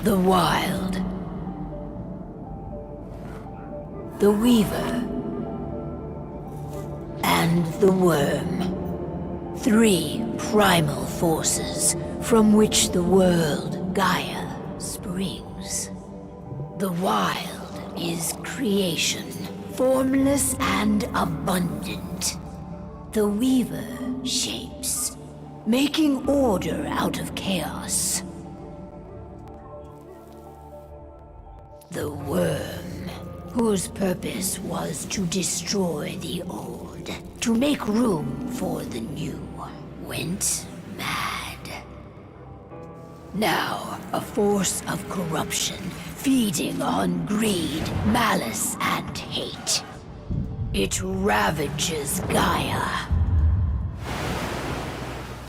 The Wild. The Weaver. And the Worm. 3 primal forces from which the world, Gaia, springs. The Wild is creation, formless and abundant. The Weaver shapes, making order out of chaos. The Worm, whose purpose was to destroy the old, to make room for the new, went mad. Now, a force of corruption, feeding on greed, malice, and hate. It ravages Gaia.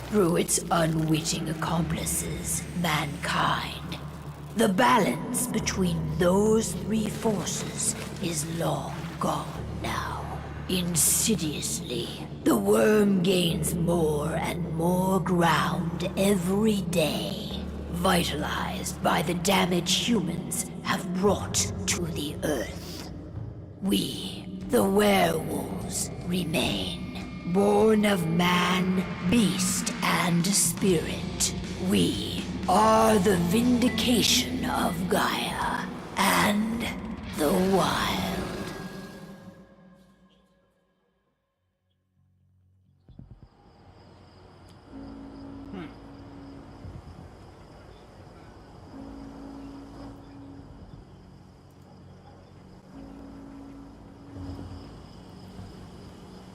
Through its unwitting accomplices, mankind. The balance between those 3 forces is long gone now. Insidiously, the Worm gains more and more ground every day, vitalized by the damage humans have brought to the Earth. We, the werewolves, remain, born of man, beast, and spirit. We are the vindication of Gaia and the Wild.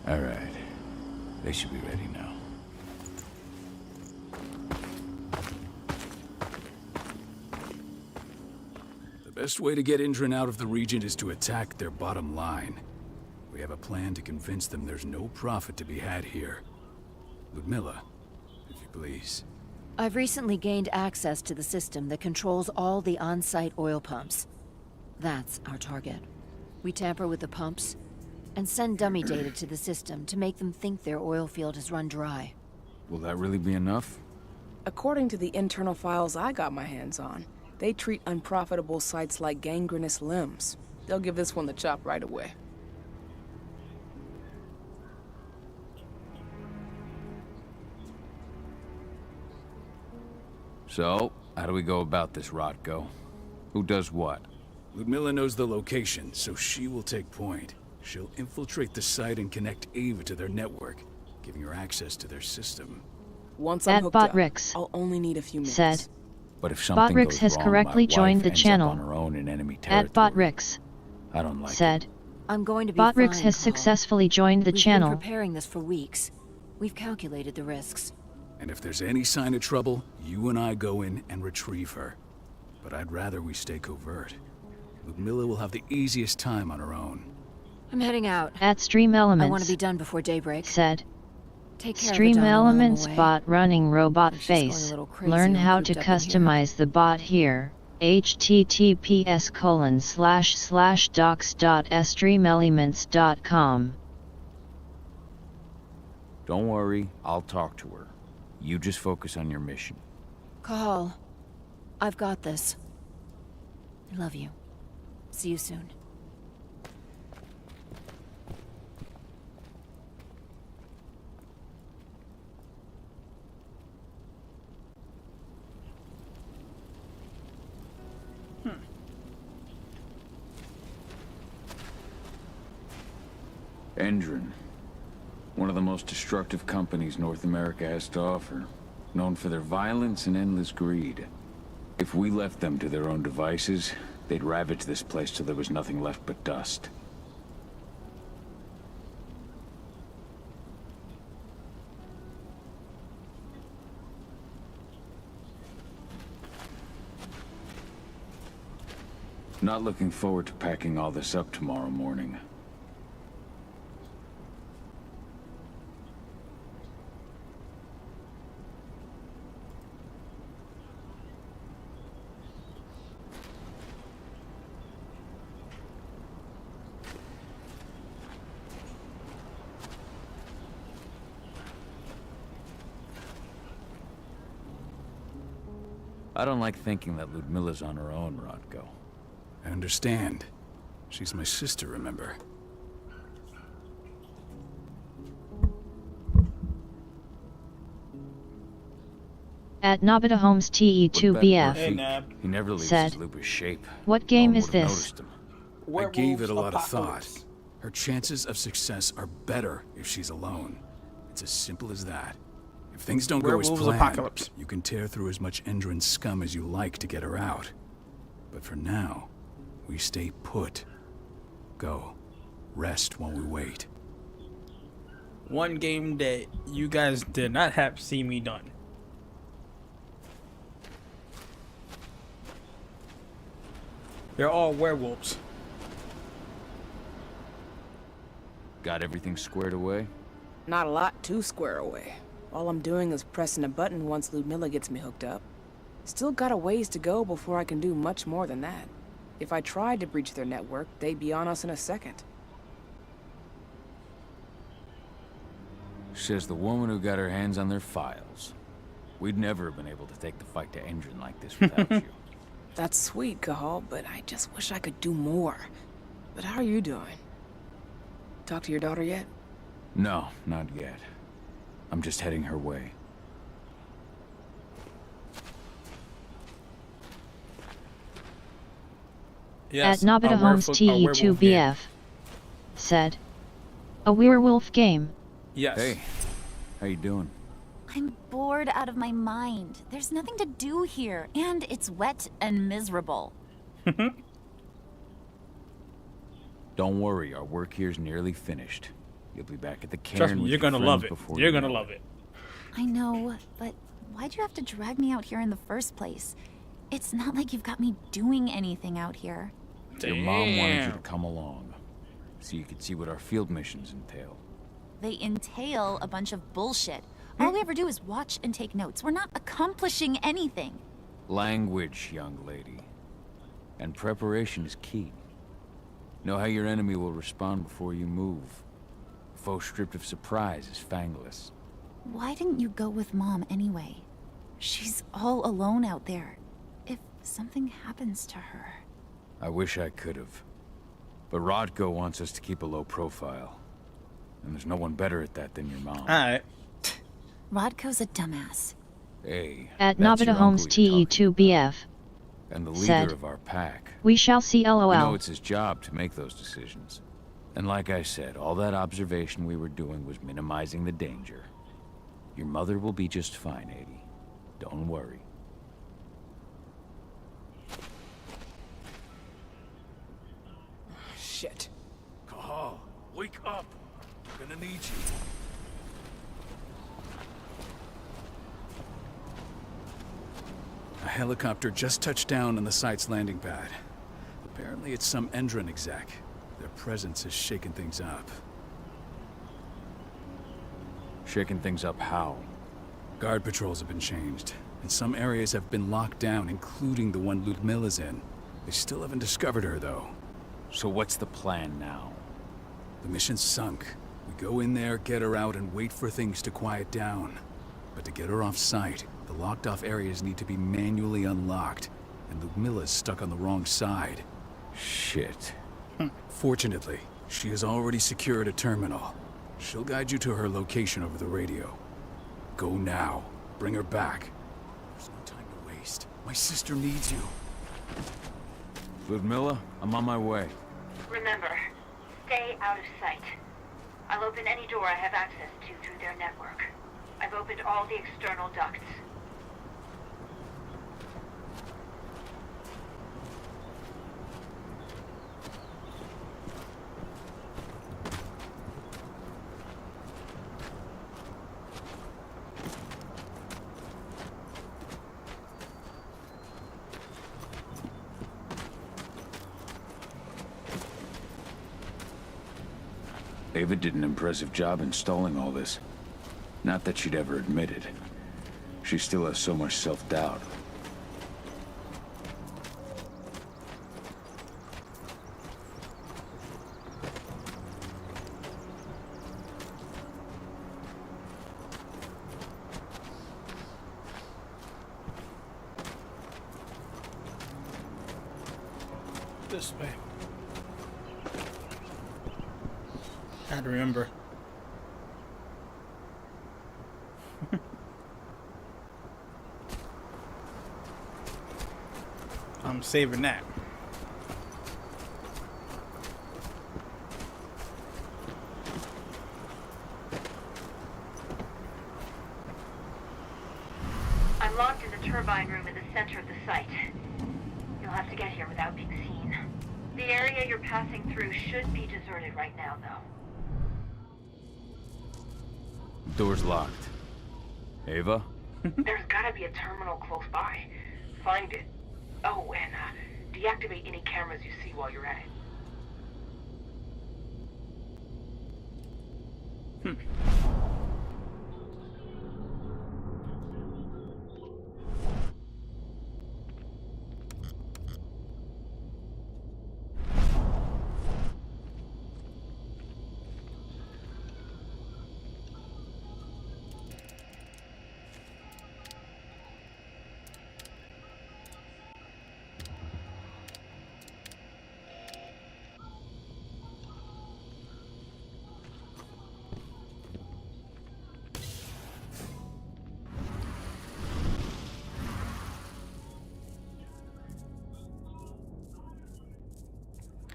All right. They should be ready now. The best way to get Indran out of the region is to attack their bottom line. We have a plan to convince them there's no profit to be had here. Ludmilla, if you please. I've recently gained access to the system that controls all the on-site oil pumps. That's our target. We tamper with the pumps and send dummy data to the system to make them think their oil field has run dry. Will that really be enough? According to the internal files I got my hands on, they treat unprofitable sites like gangrenous limbs. They'll give this one the chop right away. So, how do we go about this, Rotko? Who does what? Ludmilla knows the location, so she will take point. She'll infiltrate the site and connect Ava to their network, giving her access to their system. Once I'm hooked up, I'll only need a few minutes. Said. But if something Botrix goes has wrong, correctly my wife joined the ends up channel. on her own in enemy territory. At Botrix. I don't like Said. it. I'm going to be Botrix fine, has Carl. successfully joined the We've channel. been preparing this for weeks. We've calculated the risks. And if there's any sign of trouble, you and I go in and retrieve her. But I'd rather we stay covert. Ludmilla will have the easiest time on her own. I'm heading out. At Stream Elements. I want to be done before daybreak. Said. Take care Stream of the Elements away. bot running robot She's going a face. little crazy Learn and how to cooped up in here. customize the bot here. https://docs.streamelements.com. Don't worry, I'll talk to her. You just focus on your mission. Call. I've got this. I love you. See you soon. Endron. One of the most destructive companies North America has to offer. Known for their violence and endless greed. If we left them to their own devices, they'd ravage this place till there was nothing left but dust. Not looking forward to packing all this up tomorrow morning. I I don't like thinking that Ludmilla's on her own, Rodko. I understand. She's my sister, remember? At Nobita Holmes What about TE2BF Hey, Rafik? Nab. He never leaves Said, his Luba's shape. what game No one is would've this? noticed him. I gave it a lot of Apocalypse. thought. Her chances of success are better if she's alone. It's as simple as that. If things don't go as Werewolves planned, Apocalypse. you can tear through as much Endron scum as you like to get her out. But for now, we stay put. Go. Rest while we wait. One game that you guys did not have see me done. They're all werewolves. Got everything squared away? Not a lot to square away. All I'm doing is pressing a button once Ludmilla gets me hooked up. Still got a ways to go before I can do much more than that. If I tried to breach their network, they'd be on us in a second. Says the woman who got her hands on their files. We'd never have been able to take the fight to Endron like this without you. That's sweet, Cahal, but I just wish I could do more. But how are you doing? Talk to your daughter yet? No, not yet. I'm just heading her way. Yes, At Nobita a Holmes werewolf- a werewolf game. TE2BF. Said, a werewolf game. Yes. Hey, how you doing? I'm bored out of my mind. There's nothing to do here, and it's wet and miserable. Don't worry, our work here's nearly finished. You'll be back at the cairn Trust me, with you're your gonna love friends it. before You're you gonna know love it. I know, but why'd you have to drag me out here in the first place? It's not like you've got me doing anything out here. Your mom wanted you to Damn. come along, so you could see what our field missions entail. They entail a bunch of bullshit. All we ever do is watch and take notes. We're not accomplishing anything. Language, young lady. And preparation is key. Know how your enemy will respond before you move. A foe stripped of surprise is fangless. Why didn't you go with Mom anyway? She's all alone out there. If something happens to her... I wish I could have. But Rodko wants us to keep a low profile. And there's no one better at that than your mom. Alright. Rodko's a dumbass. Hey, At that's Nobita your Holmes uncle you're talking TE2BF. about, and the leader said, of our pack. We shall see We know LOL. it's his job to make those decisions. And like I said, all that observation we were doing was minimizing the danger. Your mother will be just fine, Adie. Don't worry. Shit. Cahal, wake up! I'm gonna need you. A helicopter just touched down on the site's landing pad. Apparently it's some Endron exec. Their presence has shaken things up. Shaking things up how? Guard patrols have been changed, and some areas have been locked down, including the one Ludmilla's in. They still haven't discovered her, though. So what's the plan now? The mission's sunk. We go in there, get her out, and wait for things to quiet down. But to get her off site, the locked-off areas need to be manually unlocked, and Ludmilla's stuck on the wrong side. Shit. Fortunately, she has already secured a terminal. She'll guide you to her location over the radio. Go now. Bring her back. There's no time to waste. My sister needs you. Ludmilla, I'm on my way. Remember, stay out of sight. I'll open any door I have access to through their network. I've opened all the external ducts. Ava did an impressive job installing all this. Not that she'd ever admit it. She still has so much self-doubt. this way. Gotta remember. I'm saving that. I'm locked in the turbine room in the center of the site. You'll have to get here without being seen. The area you're passing through should be deserted right now, though. Door's locked. Ava? There's gotta be a terminal close by. Find it. Oh, and deactivate any cameras you see while you're at it.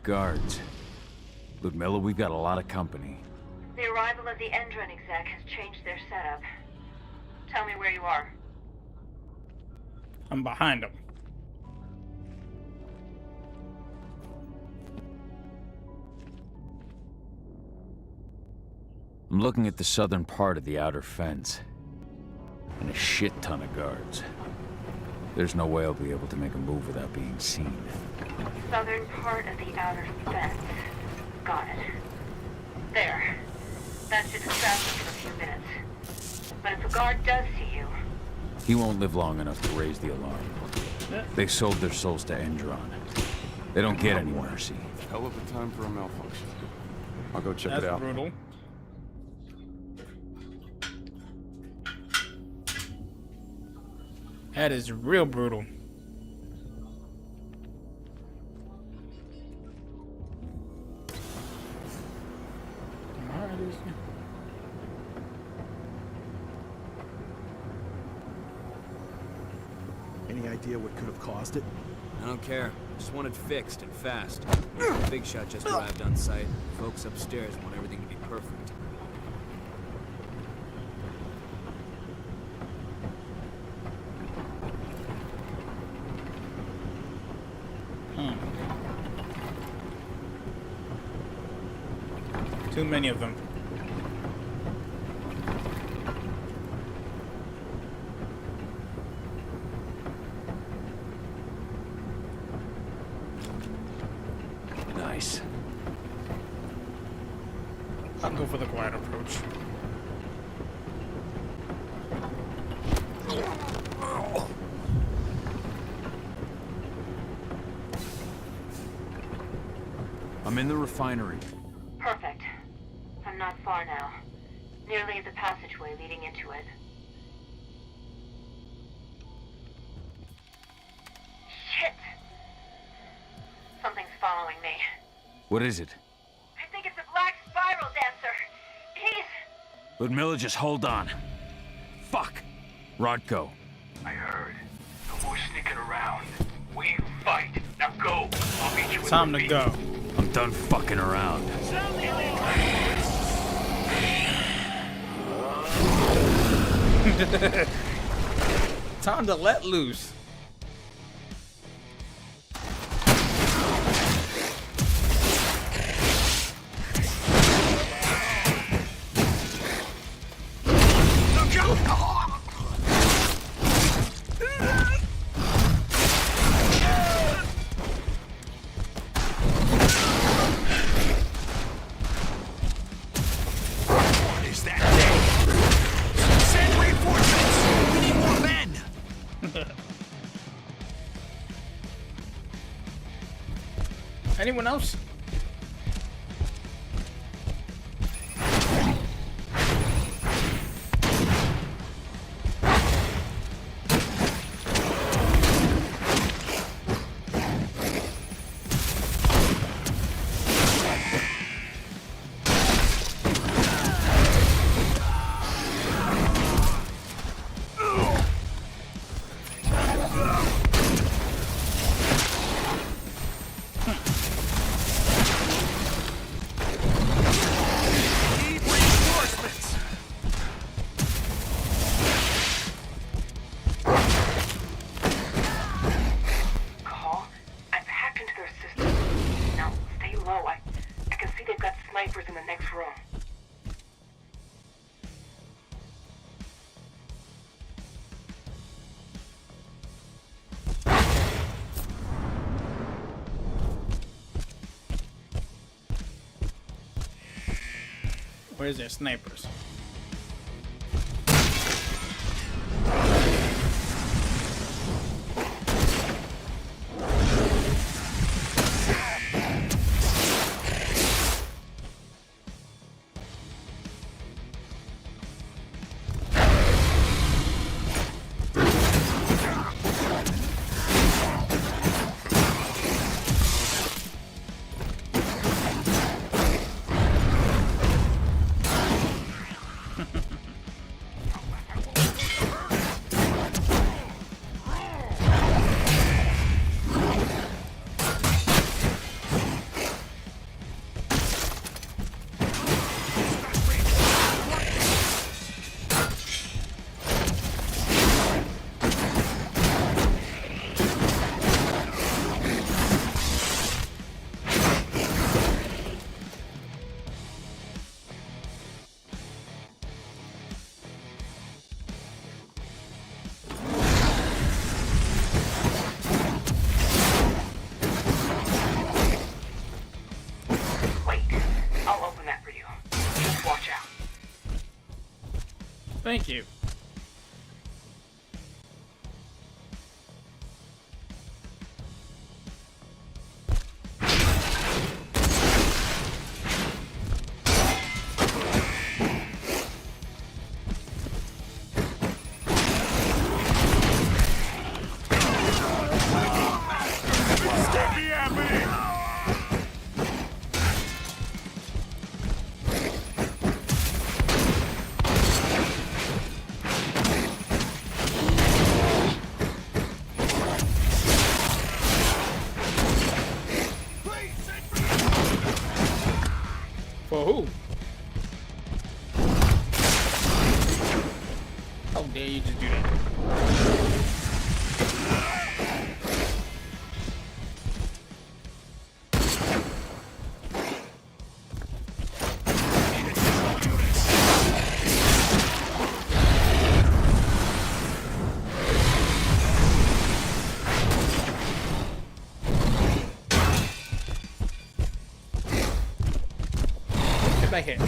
Guards. Ludmilla, we've got a lot of company. The arrival of the Endron exec has changed their setup. Tell me where you are. I'm behind him. I'm looking at the southern part of the outer fence. And a shit ton of guards. There's no way I'll be able to make a move without being seen. Southern part of the outer fence. Got it. There. That should distract you for a few minutes. But if a guard does see you... He won't live long enough to raise the alarm. They sold their souls to Endron. They don't get any mercy. Hell of a time for a malfunction. I'll go check That's it out. brutal. That is real brutal. Any idea what could have caused it? I don't care. Just want it fixed and fast. Big Shot just arrived on site. Folks upstairs want everything to be perfect. Too many of them. Nice. I'll go for the quiet approach. I'm in the refinery. Perfect. I'm not far now. Nearly at the passageway leading into it. Shit! Something's following me. What is it? I think it's a black spiral dancer. He's... Ludmilla, just hold on. Fuck! Rodko. I heard. No more sneaking around. We fight. Now go. I'll meet you Time to go. I'm done fucking around. Time to let loose. Anyone else? snipers in the next room. Where's their snipers? Thank you. For who? How dare you just do that? Get back here.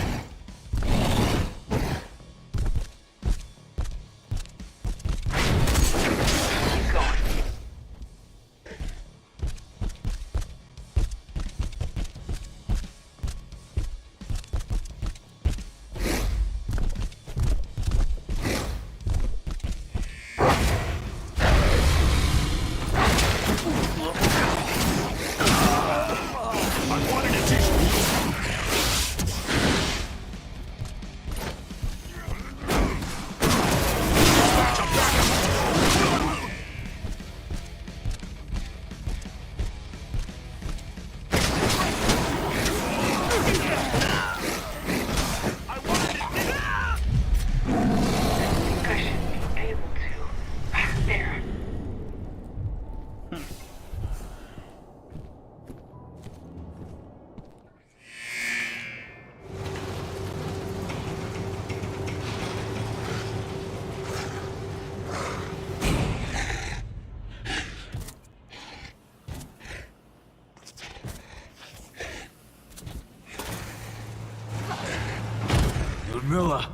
Miller.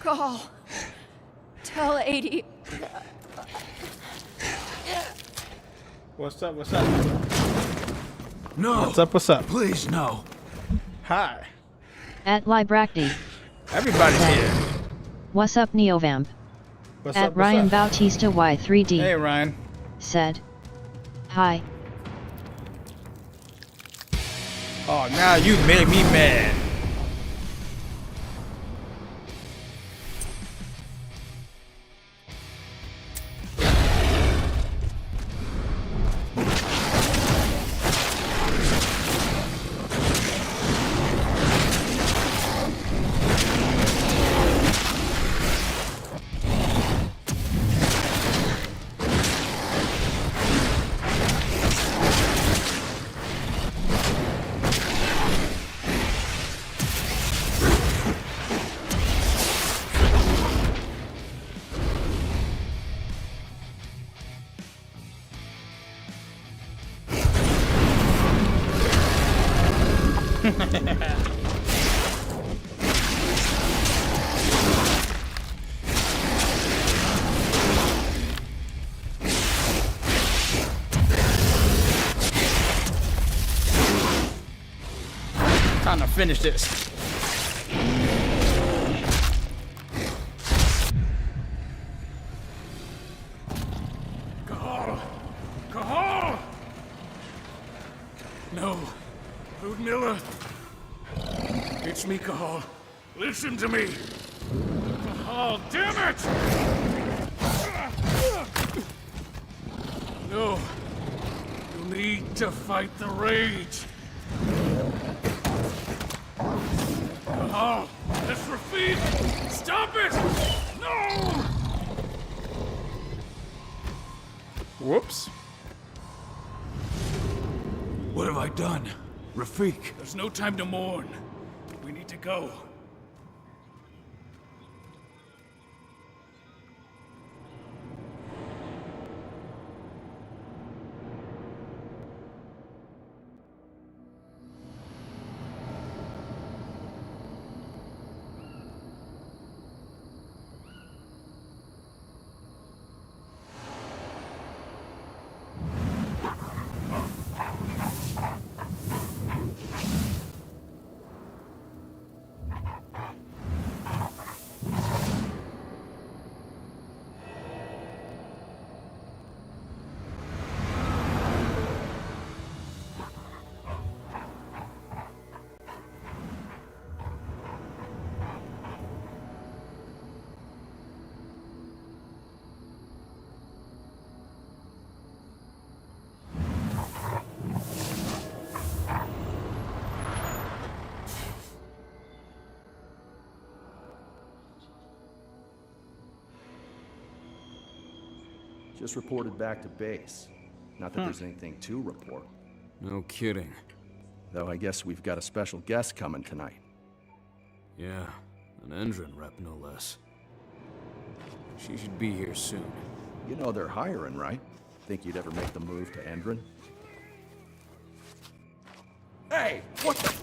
Call. Tell 80. What's up? What's up? No. What's up? What's up? Please, no. Hi. At Libracti. Everybody's here. What's up, Neovamp? What's At up? Ryan What's up? Bautista Y3D. Hey, Ryan. Said. Hi. Oh, now you made me mad. Time to finish this. Cahal! No. Ludmilla. It's me, Cahal. Listen to me. Cahal, damn it! No. You need to fight the rage. Cahal, that's Rafik! Stop it! No! Whoops. What have I done? Rafik. There's no time to mourn. We need to go. Just reported back to base. Not that there's anything to report. No kidding. Though I guess we've got a special guest coming tonight. Yeah, an Endron rep, no less. She should be here soon. You know they're hiring, right? Think you'd ever make the move to Endron? Hey! What the...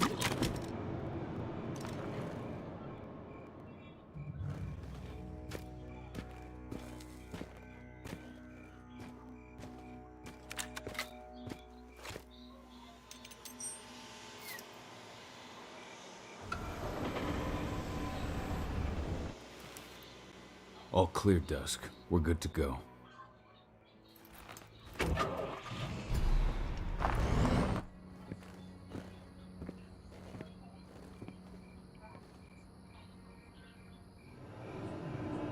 All clear, Dusk. We're good to go.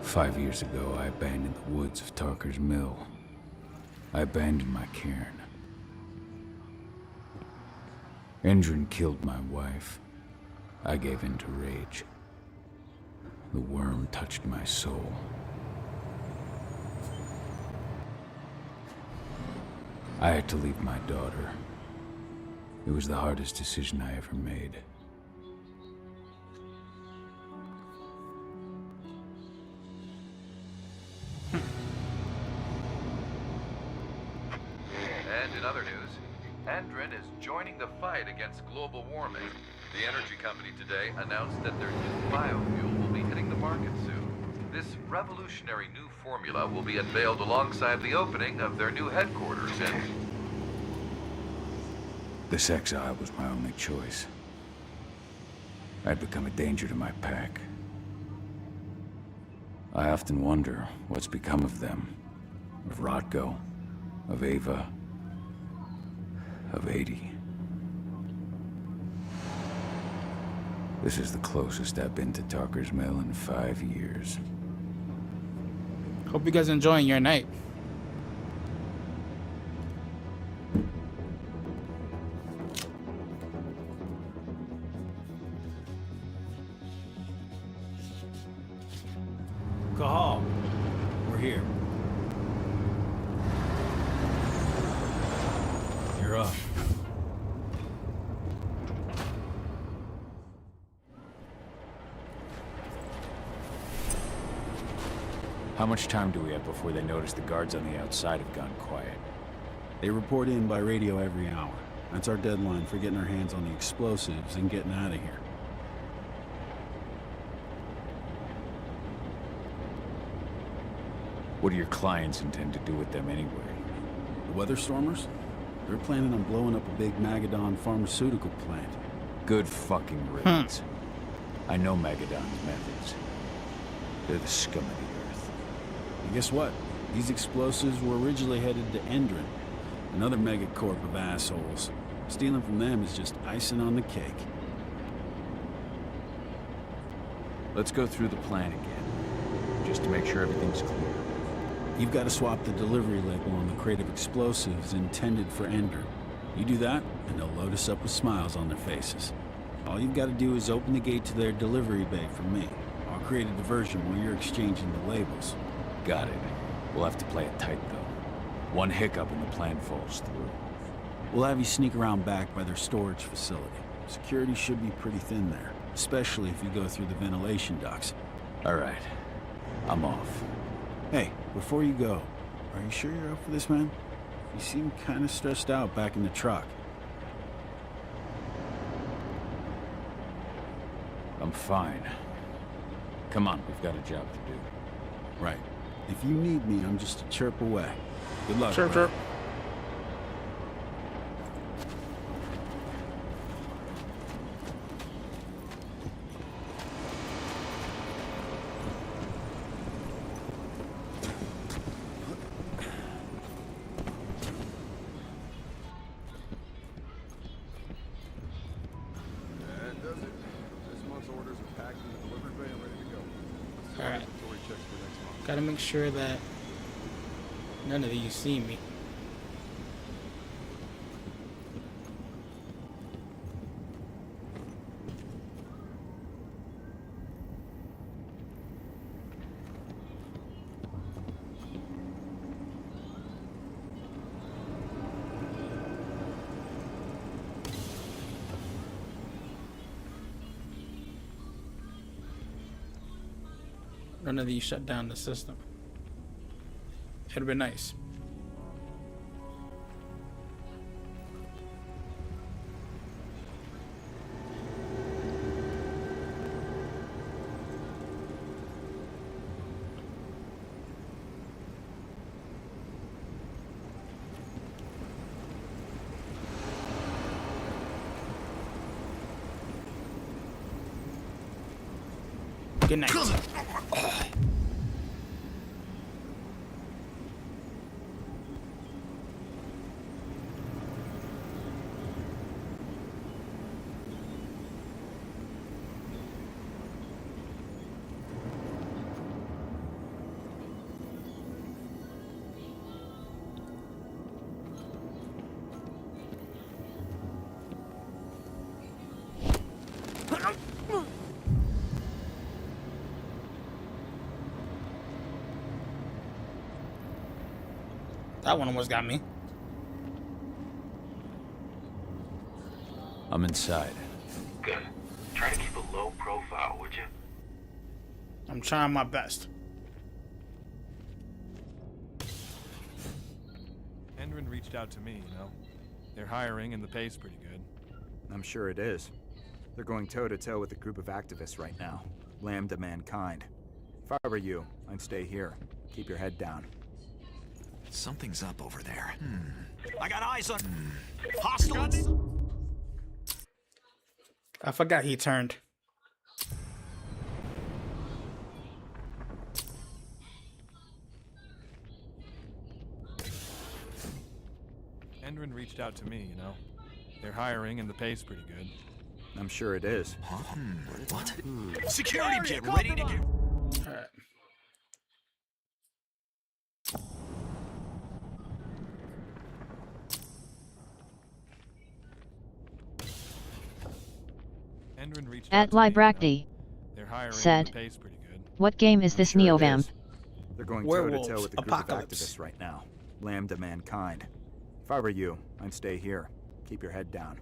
Five years ago, I abandoned the woods of Tarker's Mill. I abandoned my cairn. Endron killed my wife. I gave in to rage. The worm touched my soul. I had to leave my daughter. It was the hardest decision I ever made. And in other news, Endron is joining the fight against global warming. The energy company today announced that their new biofuel will be hitting the market soon. This revolutionary new formula will be unveiled alongside the opening of their new headquarters in... This exile was my only choice. I'd become a danger to my pack. I often wonder what's become of them. Of Rotko, of Ava, of 80. This is the closest I've been to Tarker's Mill in 5 years. Hope you guys enjoying your night. Cahal, we're here. You're up. How much time do we have before they notice the guards on the outside have gone quiet? They report in by radio every hour. That's our deadline for getting our hands on the explosives and getting out of here. What do your clients intend to do with them anyway? The Weatherstormers? They're planning on blowing up a big Magadon pharmaceutical plant. Good fucking riddance. I know Magadon's methods. They're the scum of the earth. And guess what? These explosives were originally headed to Endron, another megacorp of assholes. Stealing from them is just icing on the cake. Let's go through the plan again, just to make sure everything's clear. You've got to swap the delivery label on the crate of explosives intended for Endron. You do that, and they'll load us up with smiles on their faces. All you've got to do is open the gate to their delivery bay for me. I'll create a diversion while you're exchanging the labels. Got it. We'll have to play it tight, though. One hiccup and the plan falls through. We'll have you sneak around back by their storage facility. Security should be pretty thin there, especially if you go through the ventilation ducts. All right. I'm off. Hey, before you go, are you sure you're up for this, man? You seem kind of stressed out back in the truck. I'm fine. Come on, we've got a job to do. Right. If you need me, I'm just a chirp away. Good luck. Chirp, bro. chirp. That does it. This month's orders are packed in the delivery bay and ready to go. All right. Inventory checks for next month. Gotta make sure that none of these see me. None of these shut down the system. It'd be nice. Good night. That one almost got me. I'm inside. Good. Try to keep a low profile, would you? I'm trying my best. Endron reached out to me, you know. They're hiring and the pay's pretty good. I'm sure it is. They're going toe-to-toe with a group of activists right now. Lambda mankind. If I were you, I'd stay here. Keep your head down. Something's up over there. I got eyes on hostiles. I forgot he turned. Endron reached out to me, you know. They're hiring and the pay's pretty good. I'm sure it is. Huh? What? Security, get ready to get... All right. Endron reached At Libracti They're hiring said, and the pay's pretty good. "What game is this Neovamp?" They're going Werewolves, toe-to-toe with a group apocalypse. of activists right now. Lambda mankind. If I were you, I'd stay here. Keep your head down.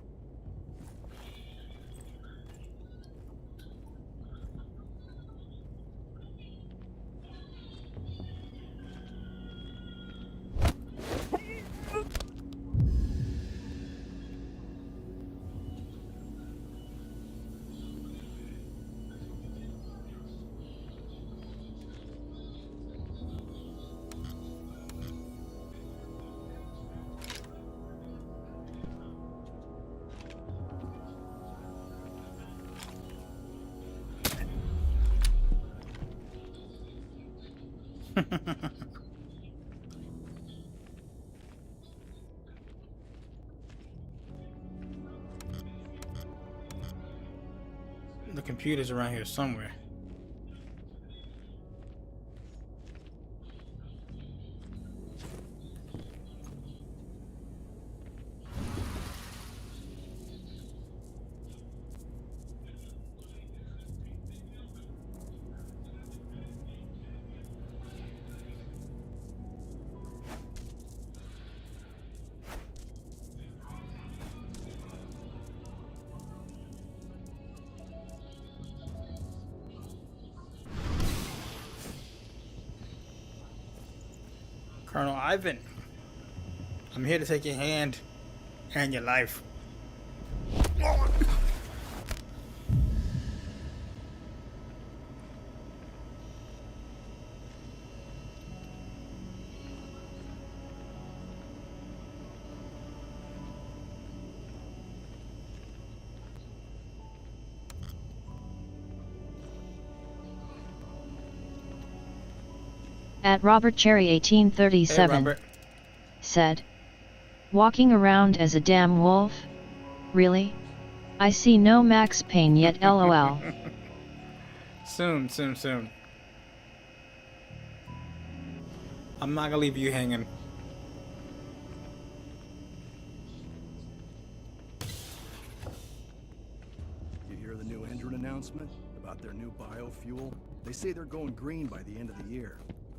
The computer's around here somewhere. Colonel Ivan, I'm here to take your hand and your life. At Robert Cherry 1837 Hey, Robert. said, "Walking around as a damn wolf? Really? I see no Max Payne yet, lol." Soon. I'm not gonna leave you hanging. You hear the new Endron announcement about their new biofuel? They say they're going green by the end of the year.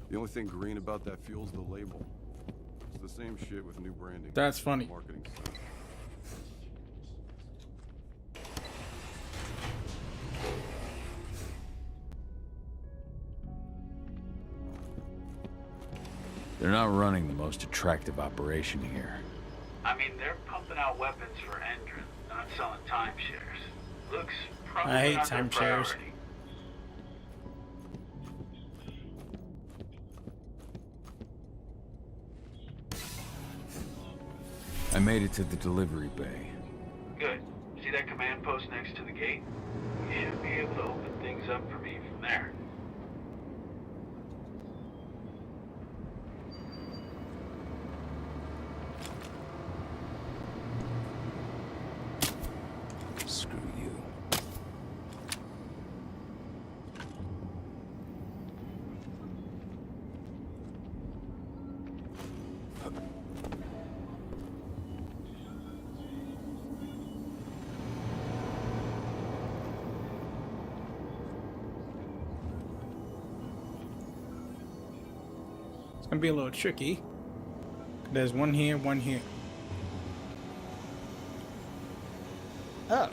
The only thing green about that fuel's the label. It's the same shit with new branding. That's funny. Marketing stuff. They're not running the most attractive operation here. I mean, they're pumping out weapons for Endron, not selling timeshares. Looks probably I hate not their timeshares. priority. I made it to the delivery bay. Good. See that command post next to the gate? You should be able to open things up for me from there. Screw you. It's gonna be a little tricky. There's one here, one here. Oh.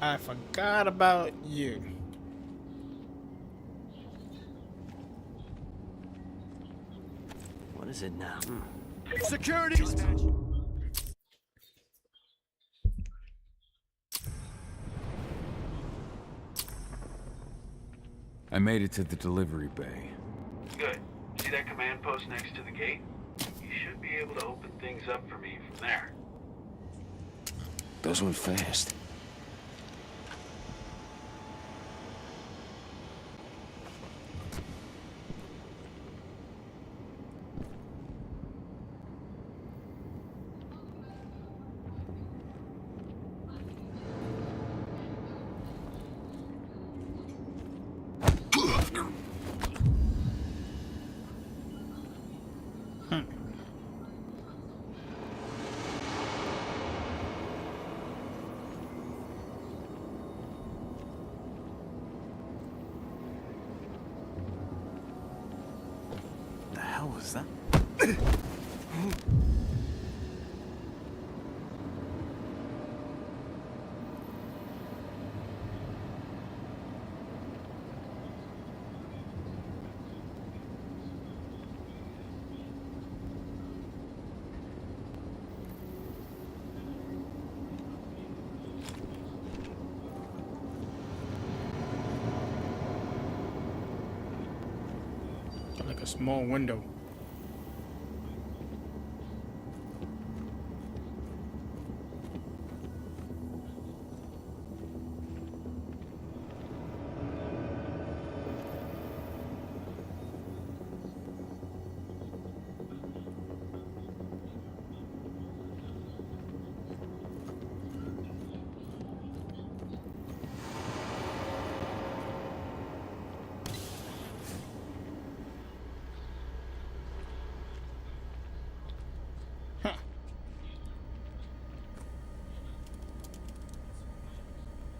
I forgot about you. What is it now? Security! I made it to the delivery bay. Good. See that command post next to the gate? You should be able to open things up for me from there. Those went fast. The hell was that? Like a small window.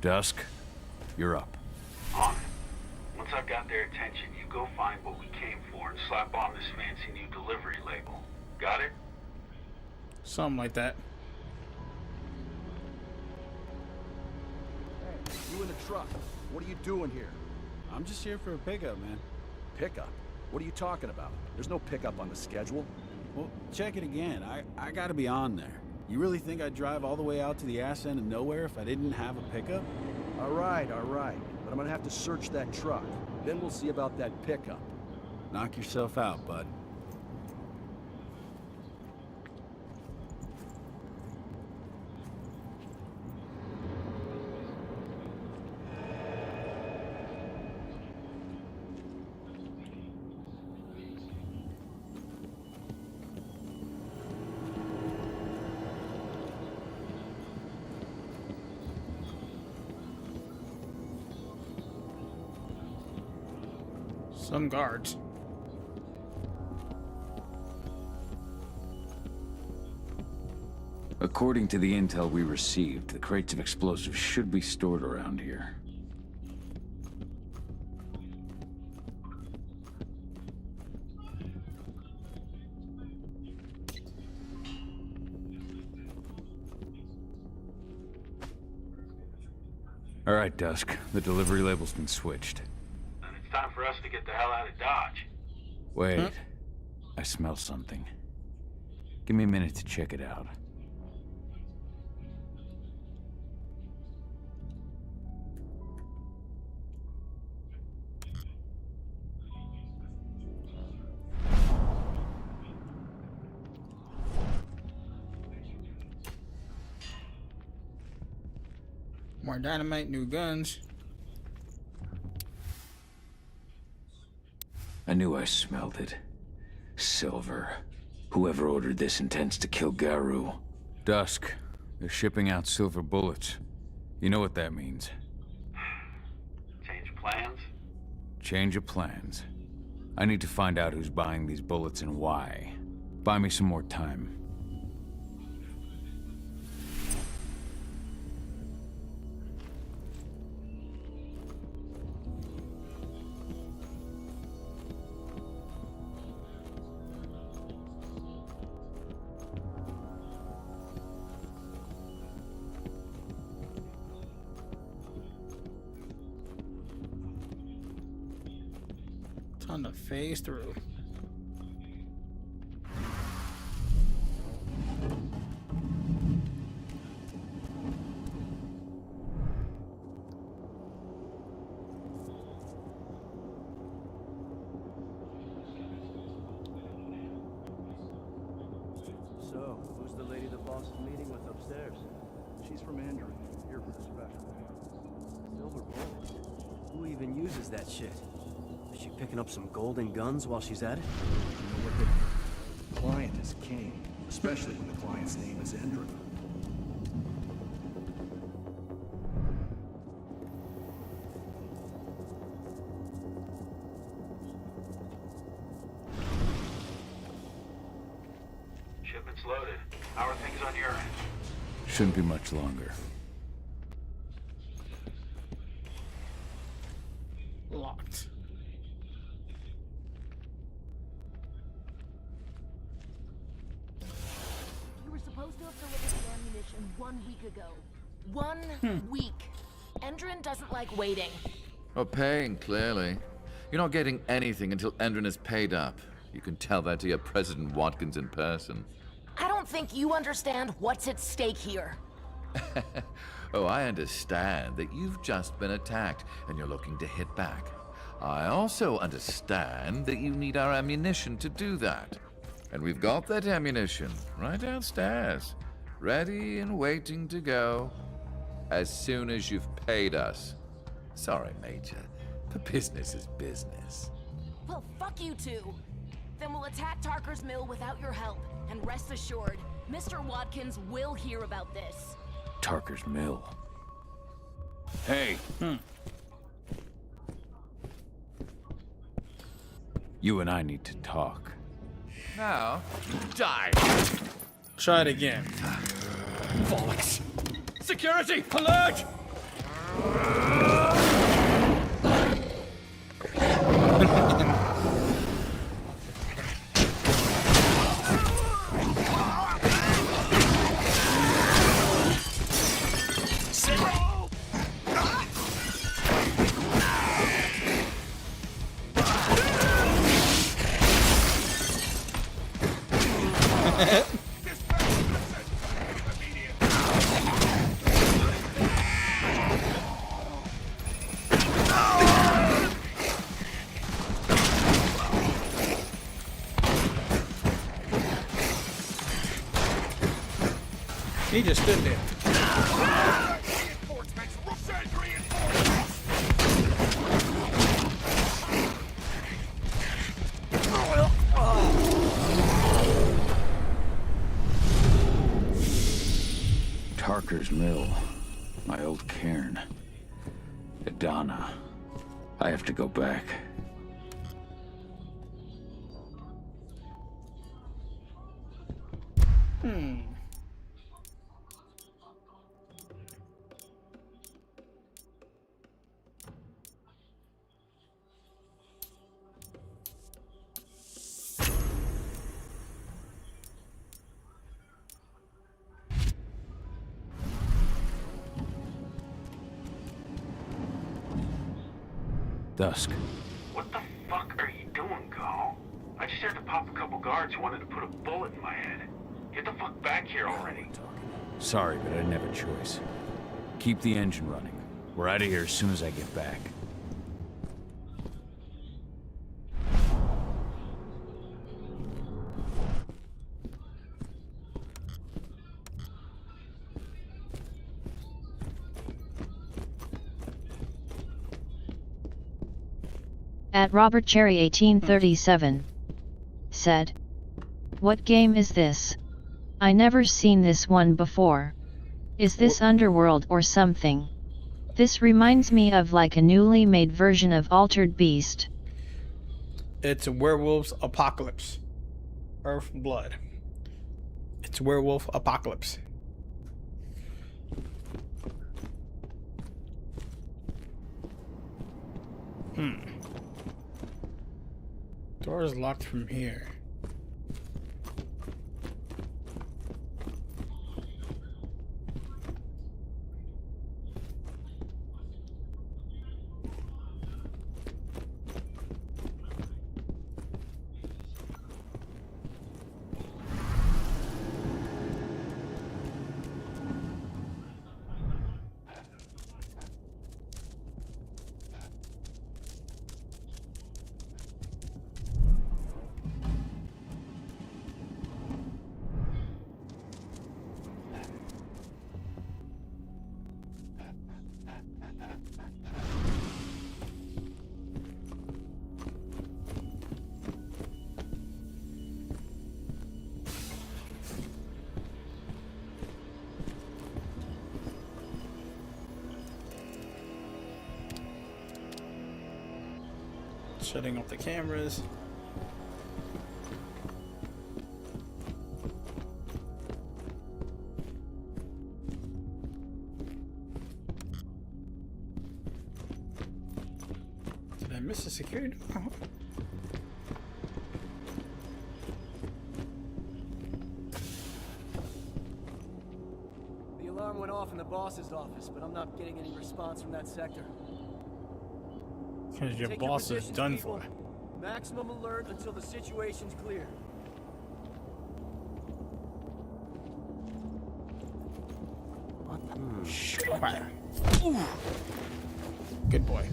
Dusk, you're up. On it. Once I've got their attention, you go find what we came for and slap on this fancy new delivery label. Got it? Something like that. Hey, you in the truck. What are you doing here? I'm just here for a pickup, man. Pickup? What are you talking about? There's no pickup on the schedule. Well, check it again. I gotta be on there. You really think I'd drive all the way out to the ass end of nowhere if I didn't have a pickup? All right. But I'm gonna have to search that truck. Then we'll see about that pickup. Knock yourself out, bud. Some guards. According to the intel we received, the crates of explosives should be stored around here. All right, Dusk. The delivery label's been switched. And it's time for us to get the hell out of Dodge. Wait. I smell something. Give me a minute to check it out. More dynamite, new guns. I knew I smelled it. Silver. Whoever ordered this intends to kill Garu. Dusk. They're shipping out silver bullets. You know what that means. Change plans? Change of plans. I need to find out who's buying these bullets and why. Buy me some more time. On the phase through. So, who's the lady the boss is meeting with upstairs? She's from Andrew. Here for the special. Silver bullets. Who even uses that shit? Is she picking up some golden guns while she's at it? You know what the client is king, especially when the client's name is Endrin. Shipment's loaded. How are things on your end? Shouldn't be much longer. Locked. You were supposed to have delivered the ammunition 1 week ago. 1 week. Endrin doesn't like waiting. Well, paying, clearly. You're not getting anything until Endrin is paid up. You can tell that to your President Watkins in person. I don't think you understand what's at stake here. Oh, I understand that you've just been attacked and you're looking to hit back. I also understand that you need our ammunition to do that. And we've got that ammunition right downstairs, ready and waiting to go as soon as you've paid us. Sorry, Major, but business is business. Well, fuck you two. Then we'll attack Tarker's mill without your help. And rest assured, Mr. Watkins will hear about this. Tarker's mill. Hey! You and I need to talk. Now, die! Try it again. Bollocks! Security! Alert! He just stood there. Tarker's Mill. My old cairn. Adana. I have to go back. Dusk. What the fuck are you doing, Gal? I just had to pop a couple guards who wanted to put a bullet in my head. Get the fuck back here already. Sorry, but I didn't have a choice. Keep the engine running. We're out of here as soon as I get back. At Robert Cherry 1837 said, "What game is this? I never seen this one before. Is this Underworld or something? This reminds me of like a newly made version of Altered Beast." It's a werewolf's apocalypse. Earth Blood. It's werewolf apocalypse. Door is locked from here. Shutting off the cameras. Did I miss a security door? The alarm went off in the boss's office, but I'm not getting any response from that sector. Because your boss is done for. Maximum alert until the situation's clear. Fire. Good boy.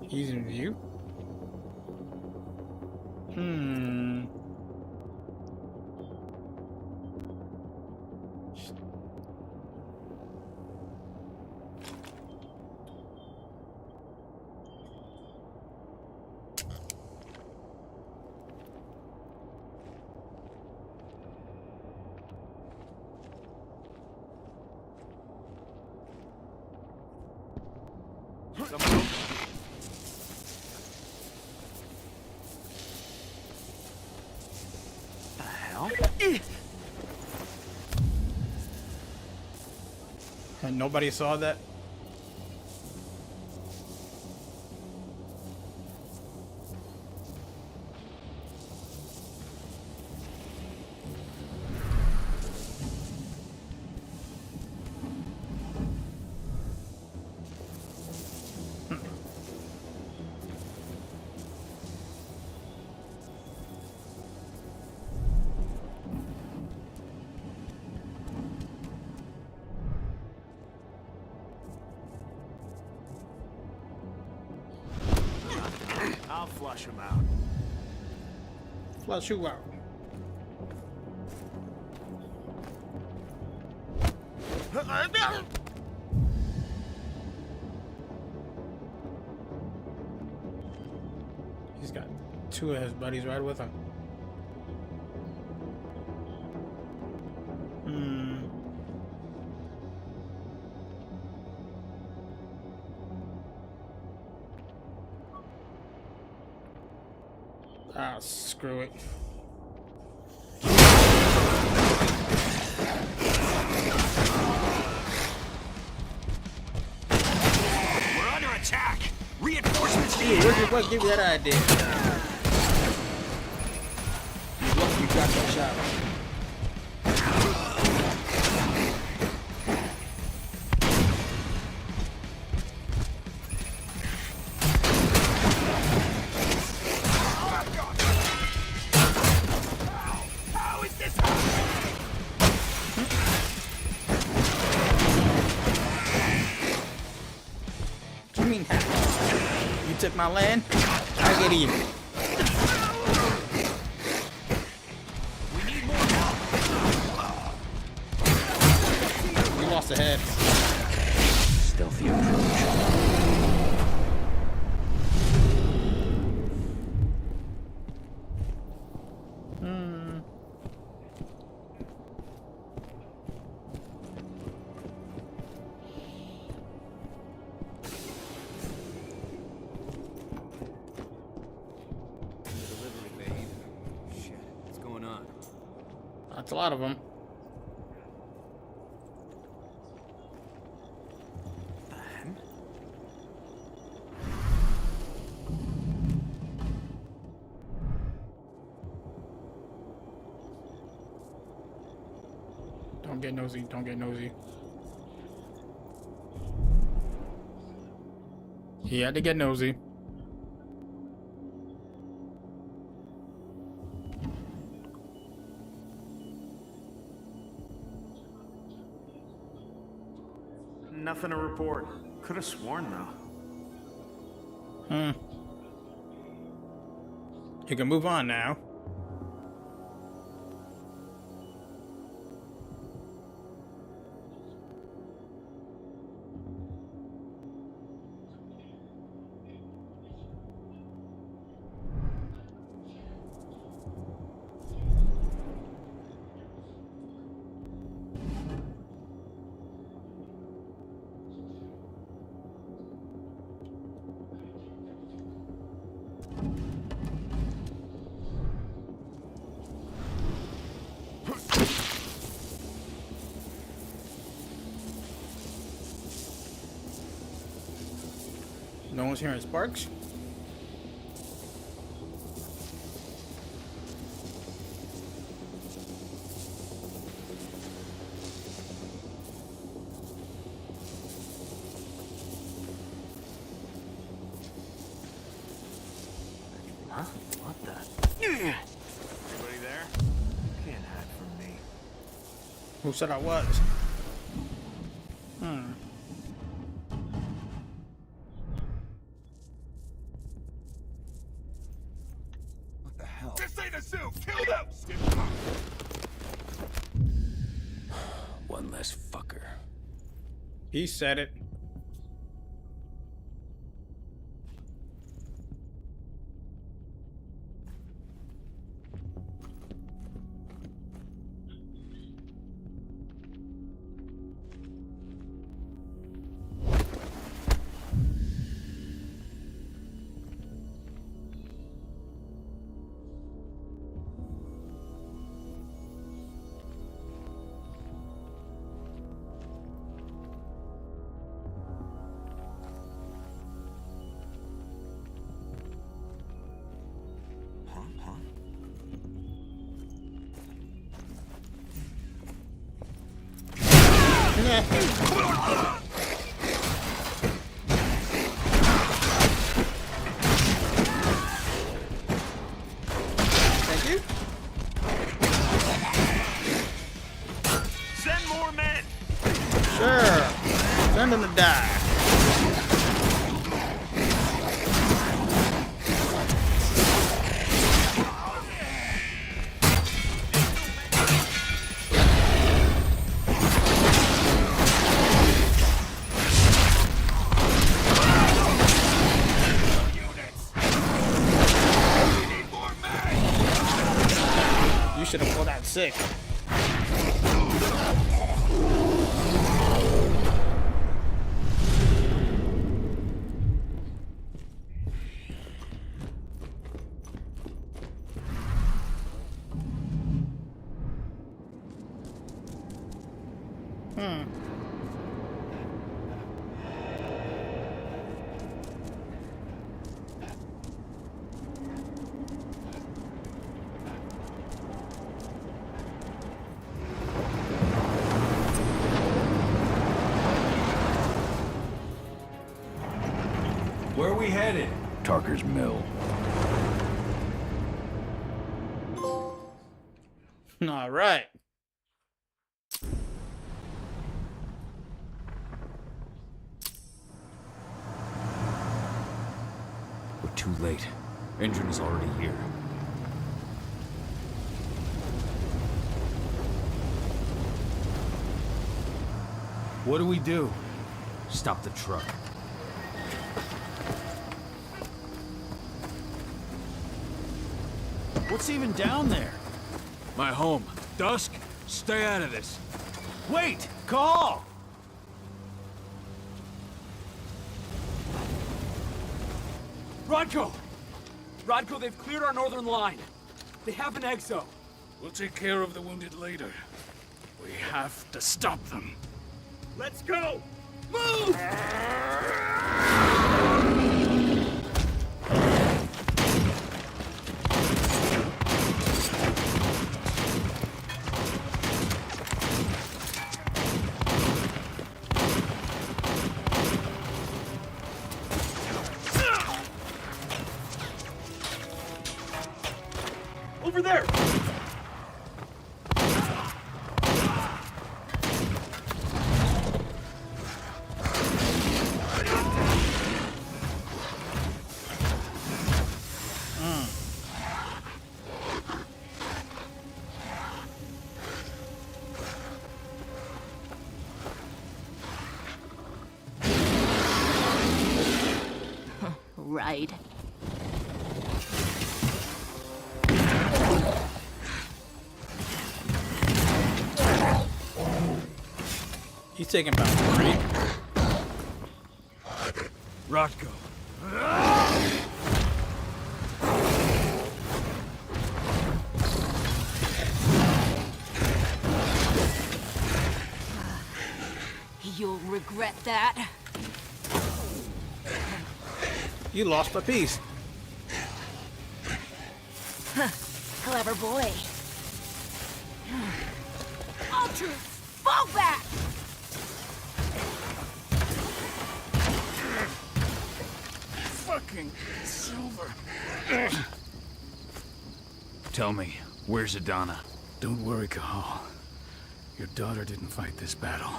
He's in view. And nobody saw that? I'll flush him out. Flush you out. He's got two of his buddies right with him. Ah, screw it. We're under attack. Reinforcements Yeah, what give you that idea? You lucky you got that shot. Took my land, I get even. We lost a head. Stealthy approach. That's a lot of them. Don't get nosy, don't get nosy. He had to get nosy. Nothing to report. Could have sworn, though. You can move on now. No one's hearing sparks. Huh? What the? Anybody there? Can't hide from me. Who said I was? What the hell? This ain't a zoo! Kill them! One less fucker. He said it. Thank you. Send more men! Sure. Send them to die. You should have pulled out sick. Where are we headed? Tarker's Mill. All right. We're too late. Engine is already here. What do we do? Stop the truck. What's even down there? My home. Dusk, stay out of this. Wait! Call! Rodko! Rodko, they've cleared our northern line. They have an exo. We'll take care of the wounded later. We have to stop them. Let's go! Move! Over there! Right. He's taking about 3. Rodko. You'll regret that. You lost a piece. Clever boy. Ultra, fall back! Fucking Silver. Tell me, where's Adana? Don't worry, Cahal. Your daughter didn't fight this battle.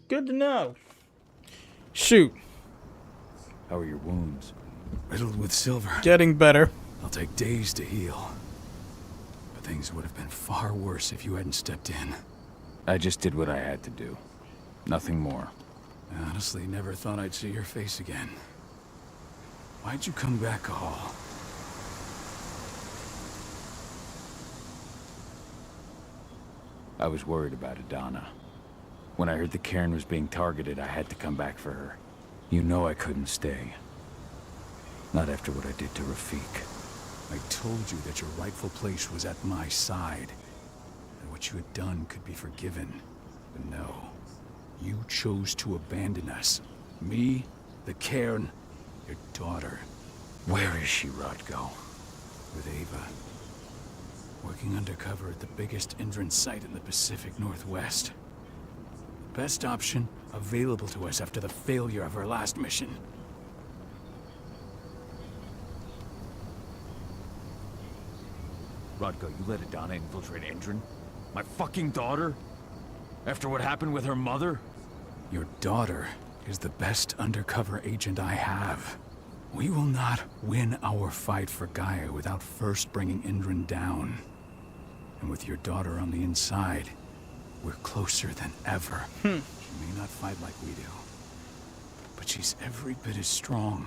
Good to know. Shoot. How are your wounds? Riddled with silver. Getting better. They'll take days to heal. But things would have been far worse if you hadn't stepped in. I just did what I had to do. Nothing more. I honestly never thought I'd see your face again. Why'd you come back, Cahal? I was worried about Adana. When I heard the cairn was being targeted, I had to come back for her. You know I couldn't stay. Not after what I did to Rafik. I told you that your rightful place was at my side. And what you had done could be forgiven. But no. You chose to abandon us. Me, the cairn, your daughter. Where is she, Rodko? With Ava. Working undercover at the biggest Indran site in the Pacific Northwest. best option available to us after the failure of our last mission. Rodko, you let Adana infiltrate Endron? My fucking daughter? After what happened with her mother? Your daughter is the best undercover agent I have. We will not win our fight for Gaia without first bringing Endron down. And with your daughter on the inside, we're closer than ever. She may not fight like we do, but she's every bit as strong.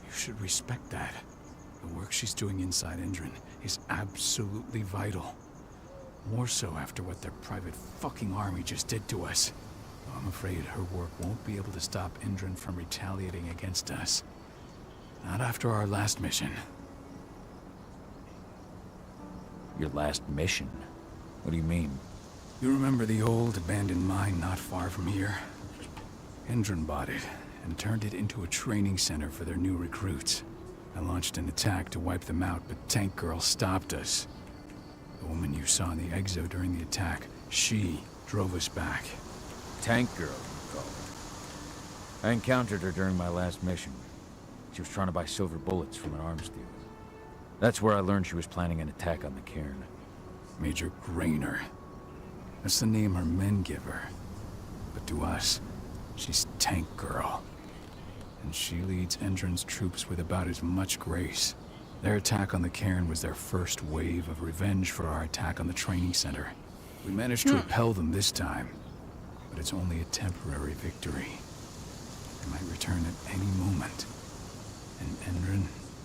You should respect that. The work she's doing inside Endron is absolutely vital. More so after what their private fucking army just did to us. I'm afraid her work won't be able to stop Endron from retaliating against us. Not after our last mission. Your last mission? What do you mean? You remember the old abandoned mine not far from here? Endron bought it and turned it into a training center for their new recruits. I launched an attack to wipe them out, but Tank Girl stopped us. The woman you saw in the exo during the attack, she drove us back. Tank Girl, you call her. I encountered her during my last mission. She was trying to buy silver bullets from an arms dealer. That's where I learned she was planning an attack on the cairn. Major Grainer. That's the name her men give her. But to us, she's Tank Girl. And she leads Endron's troops with about as much grace. Their attack on the cairn was their first wave of revenge for our attack on the training center. We managed to repel them this time, but it's only a temporary victory. They might return at any moment. And Endron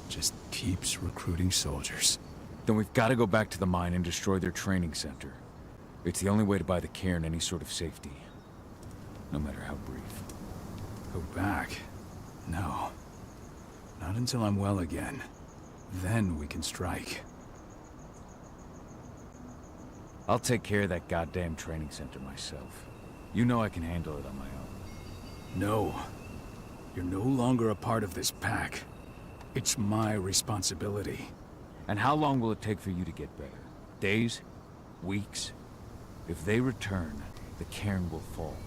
just keeps recruiting soldiers. Then we've got to go back to the mine and destroy their training center. It's the only way to buy the cairn any sort of safety. No matter how brief. Go back? No. Not until I'm well again. Then we can strike. I'll take care of that goddamn training center myself. You know I can handle it on my own. No. You're no longer a part of this pack. It's my responsibility. And how long will it take for you to get better? Days? Weeks? If they return, the cairn will fall.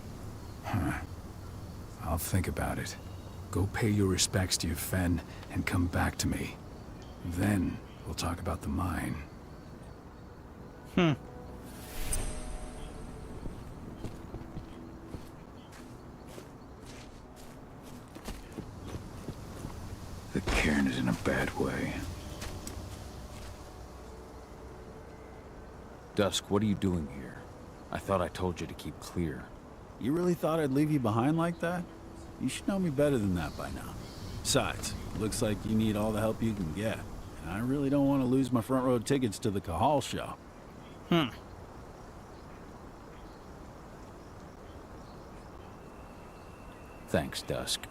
Huh. I'll think about it. Go pay your respects to your Fen and come back to me. Then we'll talk about the mine. The cairn is in a bad way. Dusk, what are you doing here? I thought I told you to keep clear. You really thought I'd leave you behind like that? You should know me better than that by now. Besides, looks like you need all the help you can get. And I really don't want to lose my front row tickets to the Cahal show. Thanks, Dusk.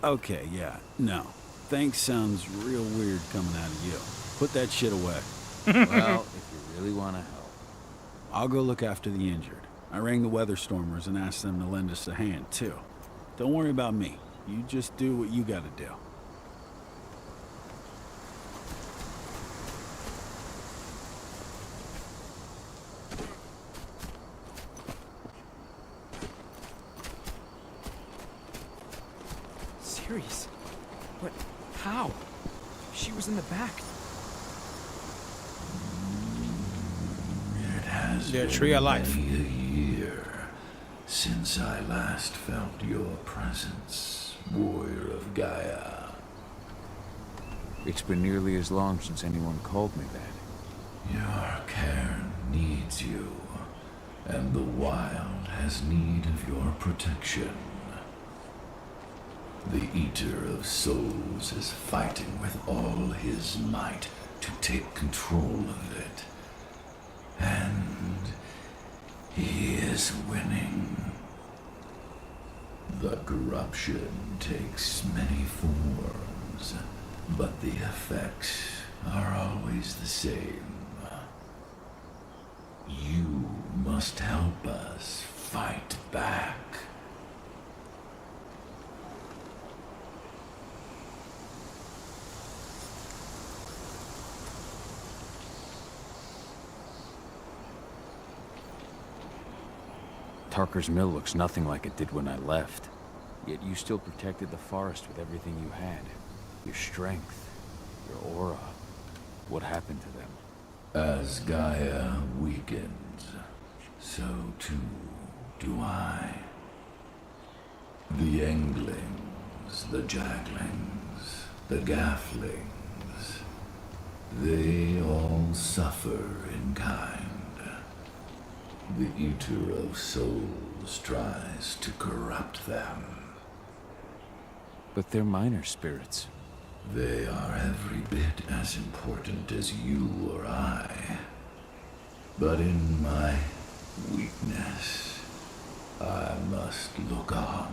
Okay, yeah, no. Thanks sounds real weird coming out of you. Put that shit away. Well, if you really want to help. I'll go look after the injured. I rang the Weatherstormers and asked them to lend us a hand, too. Don't worry about me. You just do what you gotta do. Serious? But how? She was in the back. It has The tree of life. been a year since I last felt your presence, warrior of Gaia. It's been nearly as long since anyone called me that. Your cairn needs you, and the wild has need of your protection. The Eater of Souls is fighting with all his might to take control of it. And he is winning. The corruption takes many forms, but the effects are always the same. You must help us fight back. Tarker's Mill looks nothing like it did when I left. Yet you still protected the forest with everything you had. Your strength, your aura. What happened to them? As Gaia weakens, so too do I. The Englings, the Jacklings, the Gafflings, they all suffer in kind. The Eater of Souls tries to corrupt them. But they're minor spirits. They are every bit as important as you or I. But in my weakness, I must look on,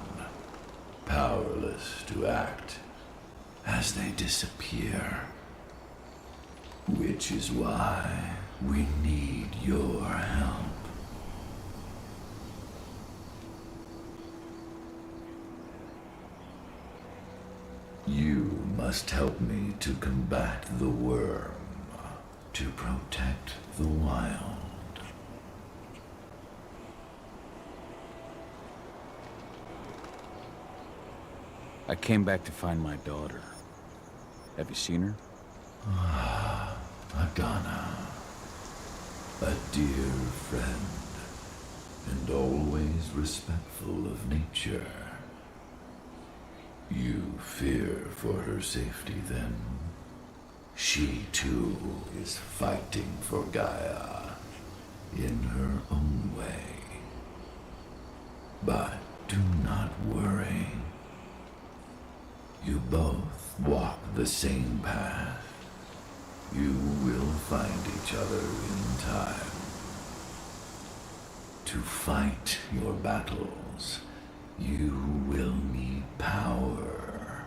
powerless to act as they disappear. Which is why we need your help. You must help me to combat the worm, to protect the wild. I came back to find my daughter. Have you seen her? Adana, a dear friend, and always respectful of nature. You fear for her safety, then? She, too, is fighting for Gaia, in her own way. But do not worry. You both walk the same path. You will find each other in time. To fight your battles, you will need power.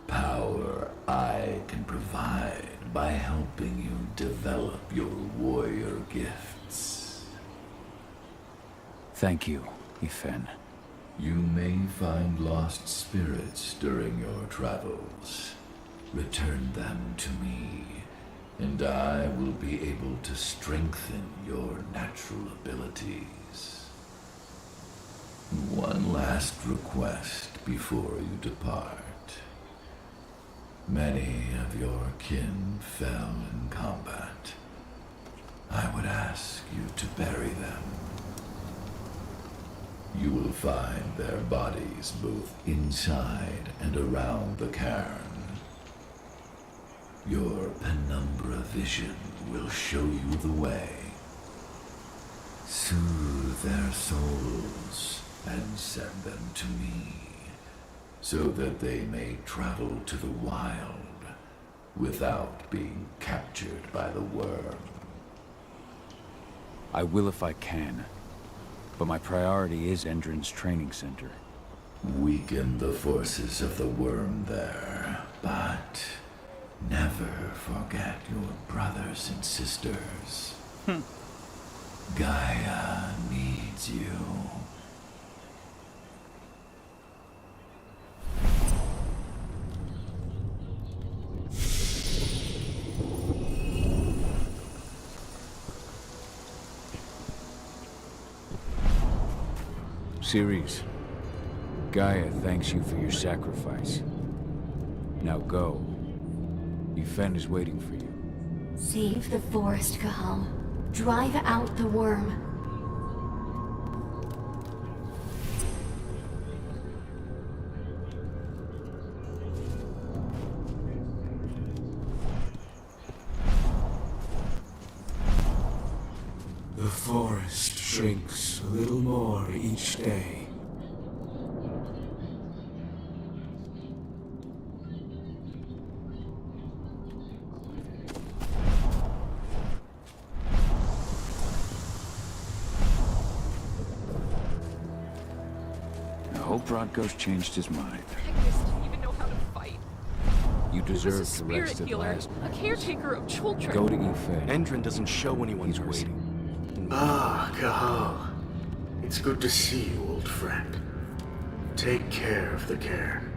Power I can provide by helping you develop your warrior gifts. Thank you, Ifen. You may find lost spirits during your travels. Return them to me, and I will be able to strengthen your natural abilities. One last request before you depart. Many of your kin fell in combat. I would ask you to bury them. You will find their bodies both inside and around the cairn. Your penumbra vision will show you the way. Soothe their souls and send them to me, so that they may travel to the wild without being captured by the worm. I will if I can, but my priority is Endron's training center. Weaken the forces of the worm there, but never forget your brothers and sisters. Gaia needs you. Ceres, Gaia thanks you for your sacrifice. Now go. Ifen is waiting for you. Save the forest, Cahal. Drive out the worm. The forest shrinks a little more each day. I hope Rodko's changed his mind. Magnus didn't even know how to fight. You He was deserve a the spirit rest of healer, last a caretaker of children. Go to Ifen. Endron doesn't show anyone's waiting. Ah, Cahal. It's good to see you, old friend. Take care of the cairn.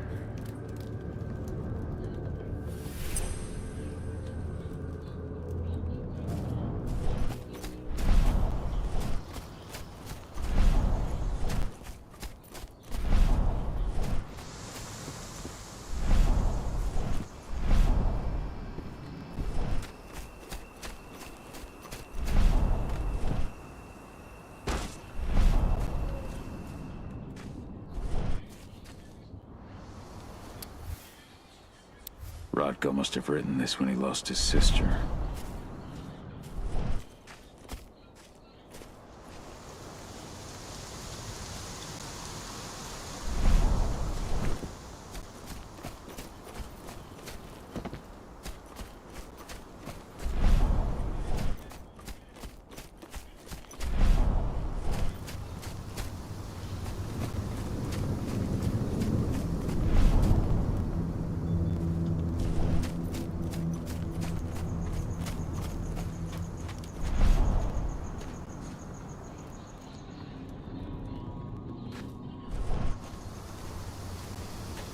Rodko must have written this when he lost his sister.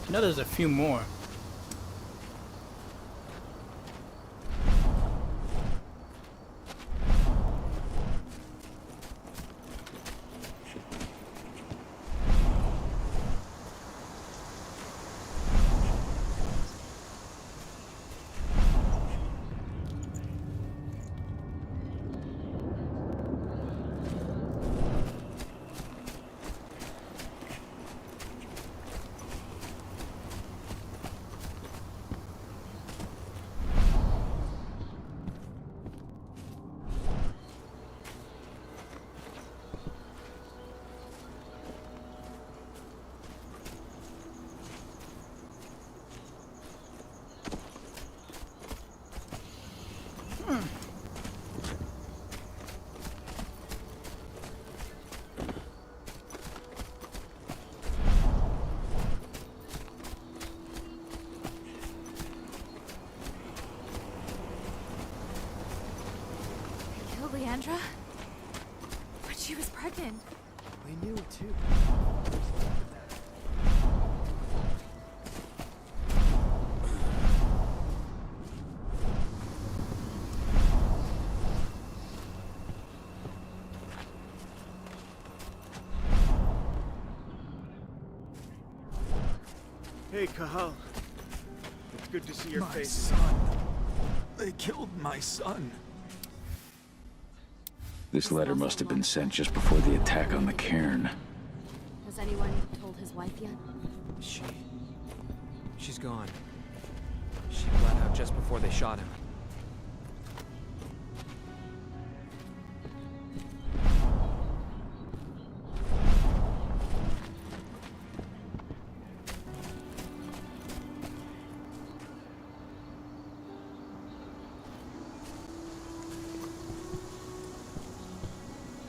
I know there's a few more. Leandra? But she was pregnant. We knew it too. Hey, Kahal. It's good to see your face. Son. They killed my son. This letter must have been sent just before the attack on the cairn. Has anyone told his wife yet? She's gone. She bled out just before they shot him.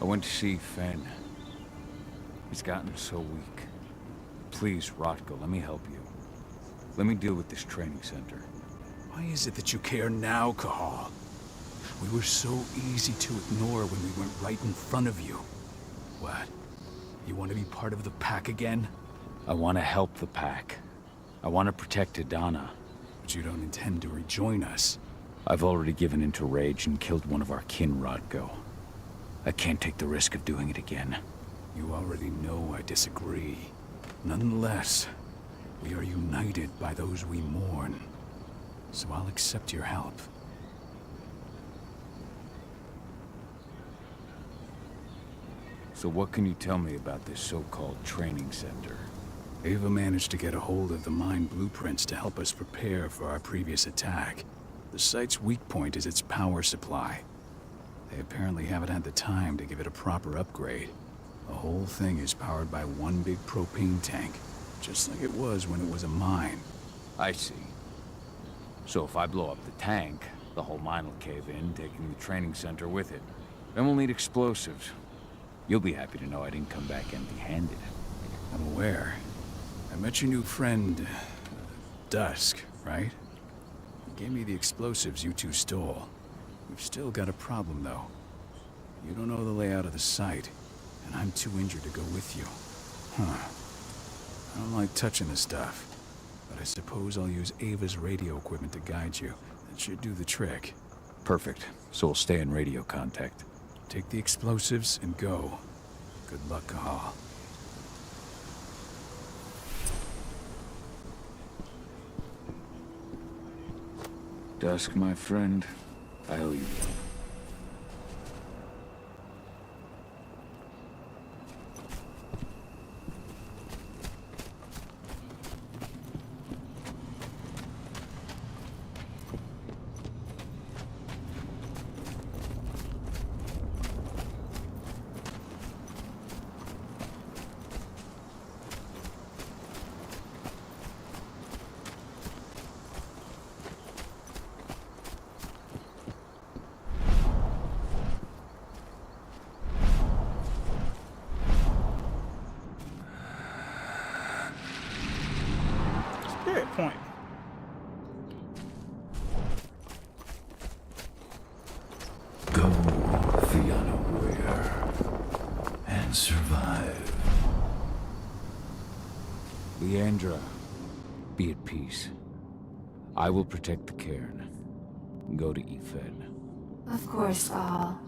I went to see Fenn. He's gotten so weak. Please, Rodko, let me help you. Let me deal with this training center. Why is it that you care now, Kahal? We were so easy to ignore when we went right in front of you. What? You want to be part of the pack again? I want to help the pack. I want to protect Adana. But you don't intend to rejoin us. I've already given in to rage and killed one of our kin, Rodko. I can't take the risk of doing it again. You already know I disagree. Nonetheless, we are united by those we mourn. So I'll accept your help. So what can you tell me about this so-called training center? Ava managed to get a hold of the mine blueprints to help us prepare for our previous attack. The site's weak point is its power supply. They apparently haven't had the time to give it a proper upgrade. The whole thing is powered by one big propane tank, just like it was when it was a mine. I see. So if I blow up the tank, the whole mine will cave in, taking the training center with it. Then we'll need explosives. You'll be happy to know I didn't come back empty-handed. I'm aware. I met your new friend, Dusk, right? He gave me the explosives you two stole. We've still got a problem, though. You don't know the layout of the site, and I'm too injured to go with you. Huh. I don't like touching the stuff, but I suppose I'll use Ava's radio equipment to guide you. That should do the trick. Perfect. So we'll stay in radio contact. Take the explosives and go. Good luck, Kahal. Dusk, my friend, I owe you one. survive. Leandra, be at peace. I will protect the cairn. Go to Ethan. Of course, Val.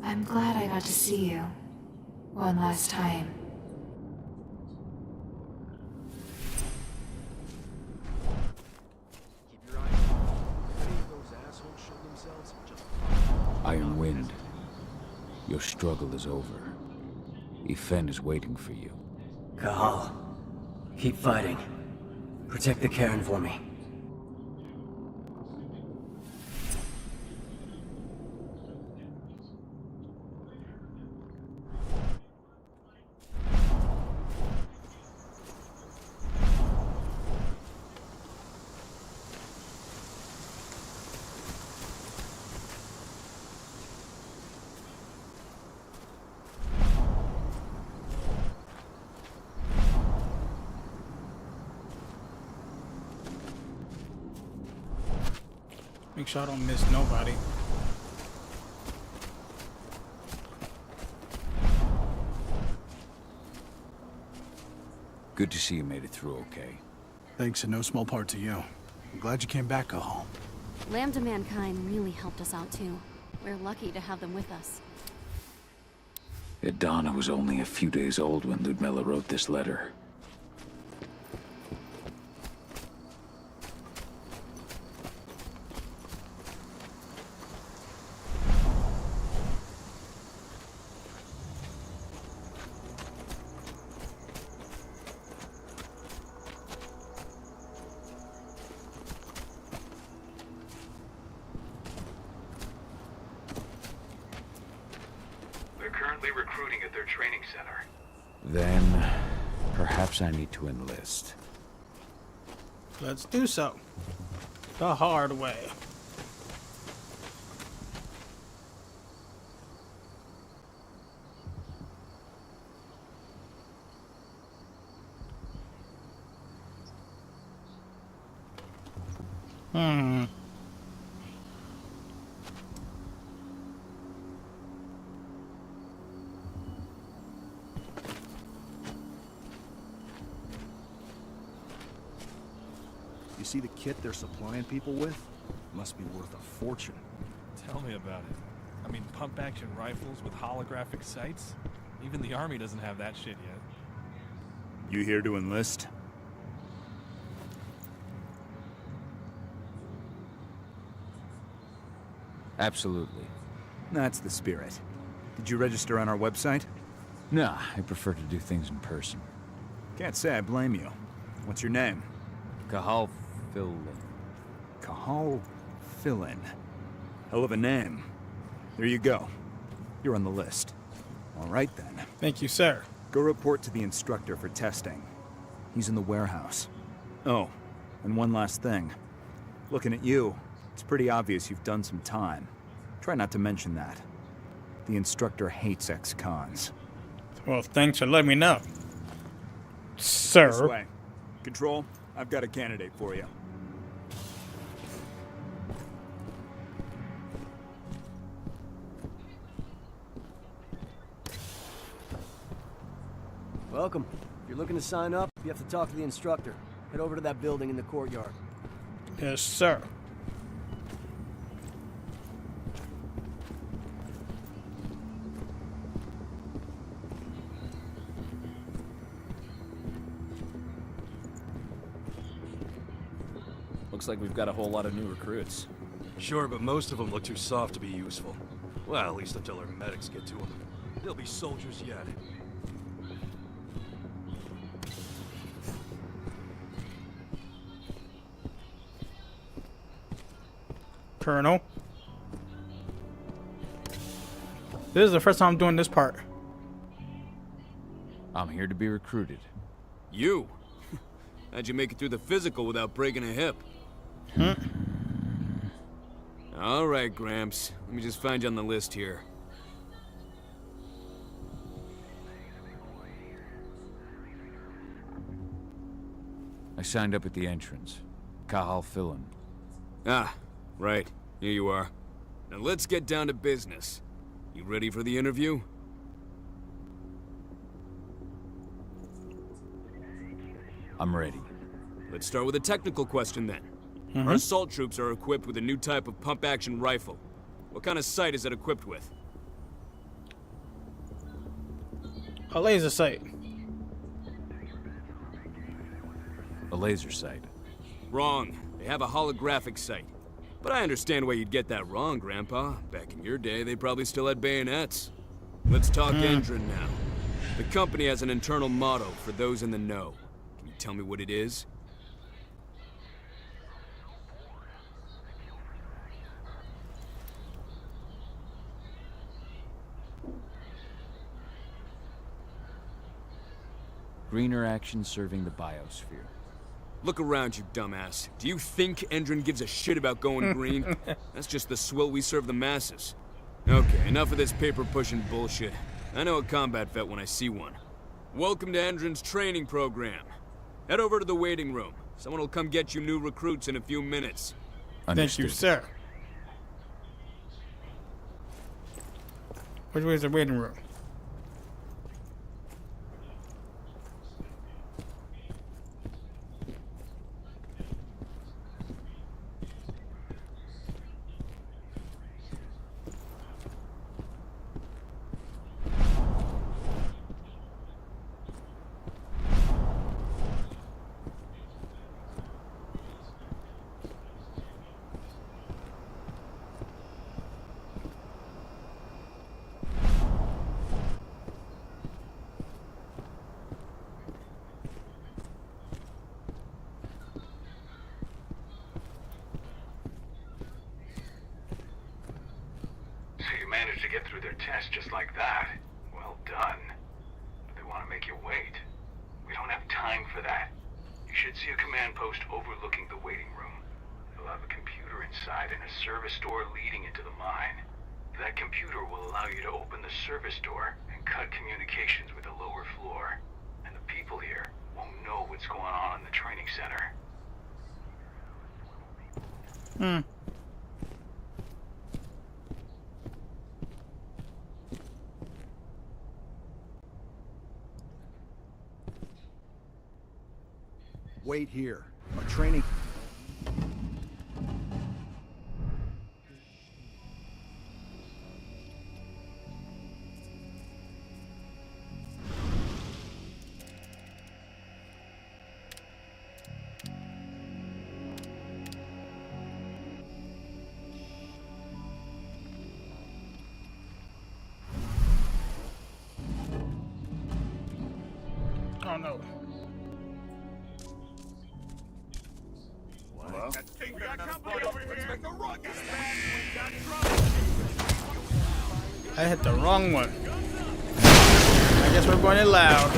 I'm glad I got to see you. One last time. Iron Wind, your struggle is over. Ethan is waiting for you. Cahal, keep fighting. Protect the cairn for me. Make sure I don't miss nobody. Good to see you made it through okay. Thanks in no small part to you. I'm glad you came back, Cahal. Lambda Mankind really helped us out too. We're lucky to have them with us. Idana was only a few days old when Ludmilla wrote this letter. They're currently recruiting at their training center. Then, perhaps I need to enlist. Let's do so. The hard way. You see the kit they're supplying people with? Must be worth a fortune. Tell me about it. I mean, pump-action rifles with holographic sights? Even the army doesn't have that shit yet. You here to enlist? Absolutely. That's the spirit. Did you register on our website? Nah, I prefer to do things in person. Can't say I blame you. What's your name? Cahal Fillin. Cahal Fillin. Hell of a name. There you go. You're on the list. All right then. Thank you, sir. Go report to the instructor for testing. He's in the warehouse. Oh, and one last thing. Looking at you, it's pretty obvious you've done some time. Try not to mention that. The instructor hates ex-cons. Well, thanks for letting me know, sir. This way. Control, I've got a candidate for you. Welcome. If you're looking to sign up, you have to talk to the instructor. Head over to that building in the courtyard. Yes, sir. Looks like we've got a whole lot of new recruits. Sure, but most of them look too soft to be useful. Well, at least until our medics get to them. They'll be soldiers yet. Colonel. This is the first time I'm doing this part. I'm here to be recruited. You? How'd you make it through the physical without breaking a hip? All right, Gramps. Let me just find you on the list here. I signed up at the entrance. Cahal Fillin. Ah, right. Here you are. Now let's get down to business. You ready for the interview? I'm ready. Let's start with a technical question then. Mm-hmm. Our assault troops are equipped with a new type of pump-action rifle. What kind of sight is it equipped with? A laser sight. A laser sight. Wrong. They have a holographic sight. But I understand why you'd get that wrong, Grandpa. Back in your day, they probably still had bayonets. Let's talk Endron now. The company has an internal motto for those in the know. Can you tell me what it is? Greener action serving the biosphere. Look around, you dumbass. Do you think Endron gives a shit about going green? That's just the swill we serve the masses. Okay, enough of this paper-pushing bullshit. I know a combat vet when I see one. Welcome to Endron's training program. Head over to the waiting room. Someone will come get you new recruits in a few minutes. Thank you, sir. Which way is the waiting room? So you managed to get through their test just like that. Well done. But they want to make you wait. We don't have time for that. You should see a command post overlooking the waiting room. It'll have a computer inside and a service door leading into the mine. That computer will allow you to open the service door and cut communications with the lower floor. And the people here won't know what's going on in the training center. Wait here. Our training... Oh no. I hit the wrong one. I guess we're going it loud.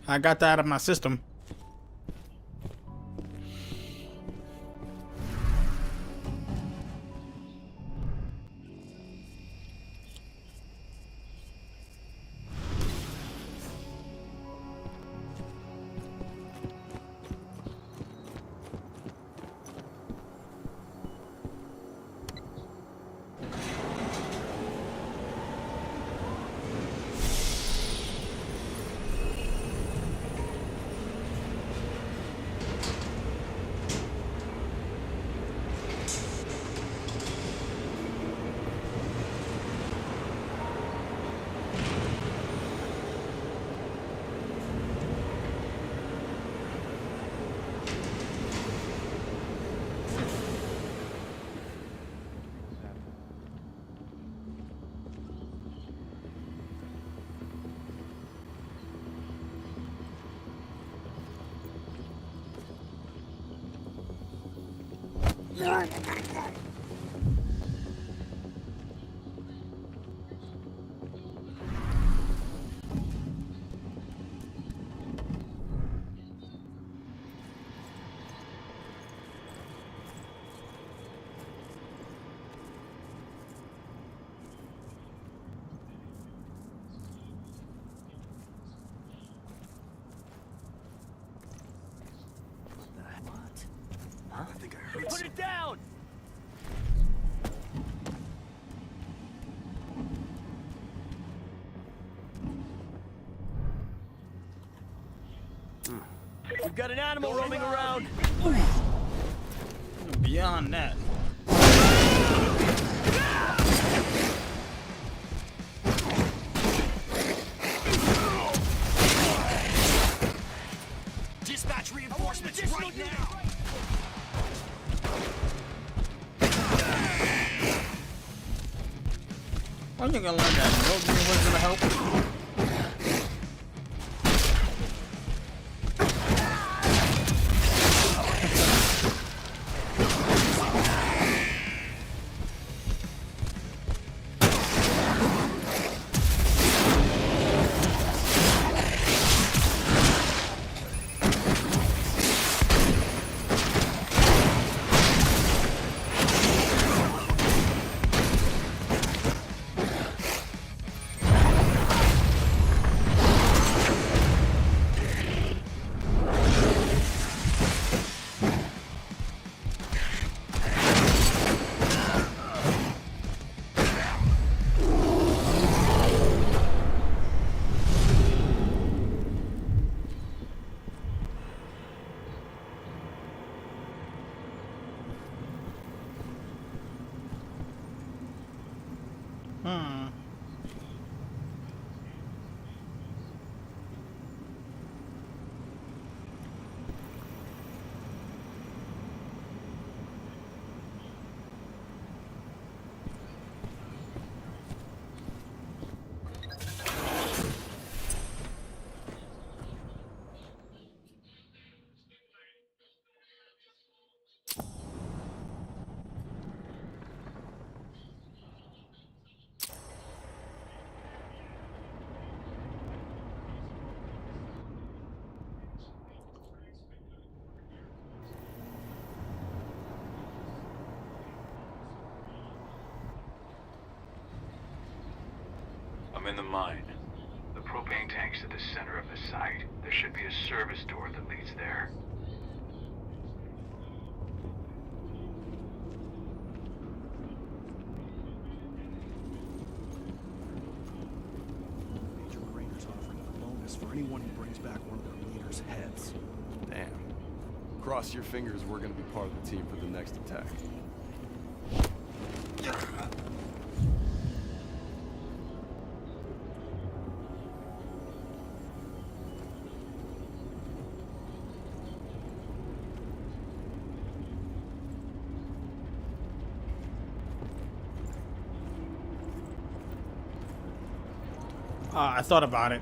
I got that out of my system. Huh? I think I heard Put something. it down! We've got an animal roaming around. Beyond that. Dispatch reinforcements right now! How you gonna learn that? Nobody was gonna help. I'm in the mine. The propane tank's at the center of the site. There should be a service door that leads there. Major Raider's offering a bonus for anyone who brings back one of their leaders' heads. Damn. Cross your fingers we're gonna be part of the team for the next attack. I thought about it.